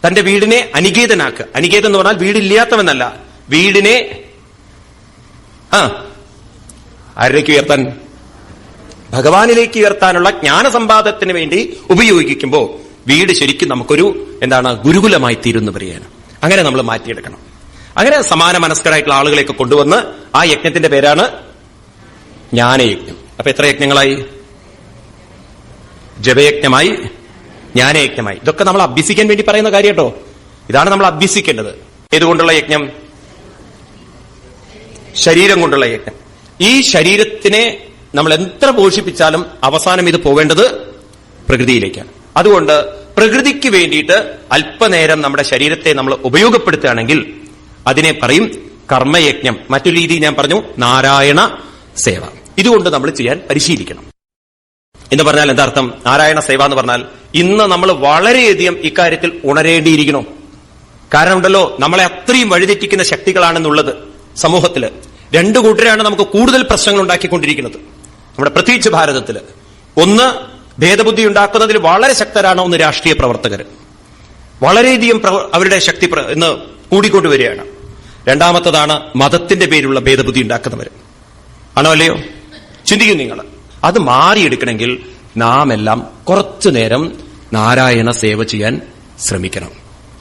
തന്റെ വീടിനെ അനികേതനാക്കുക. അനികേതൻ എന്ന് പറഞ്ഞാൽ വീടില്ലാത്തവനല്ല, വീടിനെ ആരിലേക്ക് ഉയർത്താൻ? ഭഗവാനിലേക്ക് ഉയർത്താനുള്ള ജ്ഞാനസമ്പാദത്തിന് വേണ്ടി ഉപയോഗിക്കുമ്പോൾ വീട് ശരിക്കും നമുക്കൊരു ഗുരുകുലമായി തീരുന്നു പറയാണ്. അങ്ങനെ നമ്മൾ മാറ്റിയെടുക്കണം. അങ്ങനെ സമാന മനസ്കരായിട്ടുള്ള ആളുകളെയൊക്കെ കൊണ്ടുവന്ന് ആ യജ്ഞത്തിന്റെ പേരാണ് ജ്ഞാനയജ്ഞം. അപ്പൊ എത്ര യജ്ഞങ്ങളായി? ജപയജ്ഞമായി, ജ്ഞാനയജ്ഞമായി. ഇതൊക്കെ നമ്മൾ അഭ്യസിക്കാൻ വേണ്ടി പറയുന്ന കാര്യം കേട്ടോ. ഇതാണ് നമ്മൾ അഭ്യസിക്കേണ്ടത്. ഏതുകൊണ്ടുള്ള യജ്ഞം? ശരീരം കൊണ്ടുള്ള യജ്ഞം. ഈ ശരീരത്തിനെ നമ്മൾ എത്ര പോഷിപ്പിച്ചാലും അവസാനം ഇത് പോവേണ്ടത് പ്രകൃതിയിലേക്കാണ്. അതുകൊണ്ട് പ്രകൃതിക്ക് വേണ്ടിയിട്ട് അല്പനേരം നമ്മുടെ ശരീരത്തെ നമ്മൾ ഉപയോഗപ്പെടുത്തുകയാണെങ്കിൽ അതിനെ പറയും കർമ്മയജ്ഞം. മറ്റൊരു രീതി ഞാൻ പറഞ്ഞു, നാരായണ സേവ. ഇതുകൊണ്ട് നമ്മൾ ചെയ്യാൻ പരിശീലിക്കണം എന്ന് പറഞ്ഞാൽ എന്താർത്ഥം? നാരായണ സേവ എന്ന് പറഞ്ഞാൽ ഇന്ന് നമ്മൾ വളരെയധികം ഇക്കാര്യത്തിൽ ഉണരേണ്ടിയിരിക്കണം. കാരണം ഉണ്ടല്ലോ, നമ്മളെ അത്രയും വഴിതെറ്റിക്കുന്ന ശക്തികളാണെന്നുള്ളത് സമൂഹത്തില്. രണ്ടു കൂട്ടരാണ് നമുക്ക് കൂടുതൽ പ്രശ്നങ്ങൾ ഉണ്ടാക്കിക്കൊണ്ടിരിക്കുന്നത് നമ്മുടെ പ്രത്യേകിച്ച് ഭാരതത്തില്. ഒന്ന്, ഭേദബുദ്ധി ഉണ്ടാക്കുന്നതിൽ വളരെ ശക്തരാണ് ഒന്ന് രാഷ്ട്രീയ പ്രവർത്തകർ. വളരെയധികം അവരുടെ ശക്തി ഇന്ന് കൂടിക്കൊണ്ടുവരികയാണ്. രണ്ടാമത്തതാണ് മതത്തിന്റെ പേരിലുള്ള ഭേദബുദ്ധി ഉണ്ടാക്കുന്നവർ. ആണോ അല്ലയോ? ചിന്തിക്കും നിങ്ങൾ. അത് മാറിയെടുക്കണമെങ്കിൽ നാം എല്ലാം കുറച്ചു നേരം നാരായണ സേവ ചെയ്യാൻ ശ്രമിക്കണം.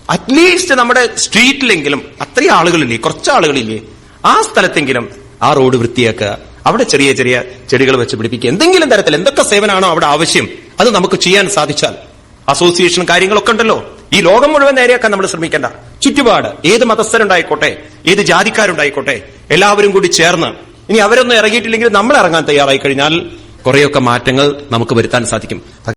അറ്റ്ലീസ്റ്റ് നമ്മുടെ സ്ട്രീറ്റിലെങ്കിലും അത്രയും ആളുകളില്ലേ, കുറച്ചാളുകളില്ലേ, ആ സ്ഥലത്തെങ്കിലും ആ റോഡ് വൃത്തിയാക്കുക, അവിടെ ചെറിയ ചെറിയ ചെടികൾ വെച്ച് പിടിപ്പിക്കുക. എന്തെങ്കിലും തരത്തിൽ എന്തൊക്കെ സേവനമാണോ അവിടെ ആവശ്യം അത് നമുക്ക് ചെയ്യാൻ സാധിച്ചാൽ, അസോസിയേഷൻ കാര്യങ്ങളൊക്കെ ഉണ്ടല്ലോ, ഈ ലോകം മുഴുവൻ നേരെയാക്കാൻ നമ്മൾ ശ്രമിക്കേണ്ട. ചുറ്റുപാട് ഏത് മതസ്ഥരുണ്ടായിക്കോട്ടെ, ഏത് ജാതിക്കാരുണ്ടായിക്കോട്ടെ, എല്ലാവരും കൂടി ചേർന്ന്, ഇനി അവരൊന്നും ഇറങ്ങിയിട്ടില്ലെങ്കിൽ നമ്മൾ ഇറങ്ങാൻ തയ്യാറായി കഴിഞ്ഞാൽ കുറെയൊക്കെ മാറ്റങ്ങൾ നമുക്ക് വരുത്താൻ സാധിക്കും.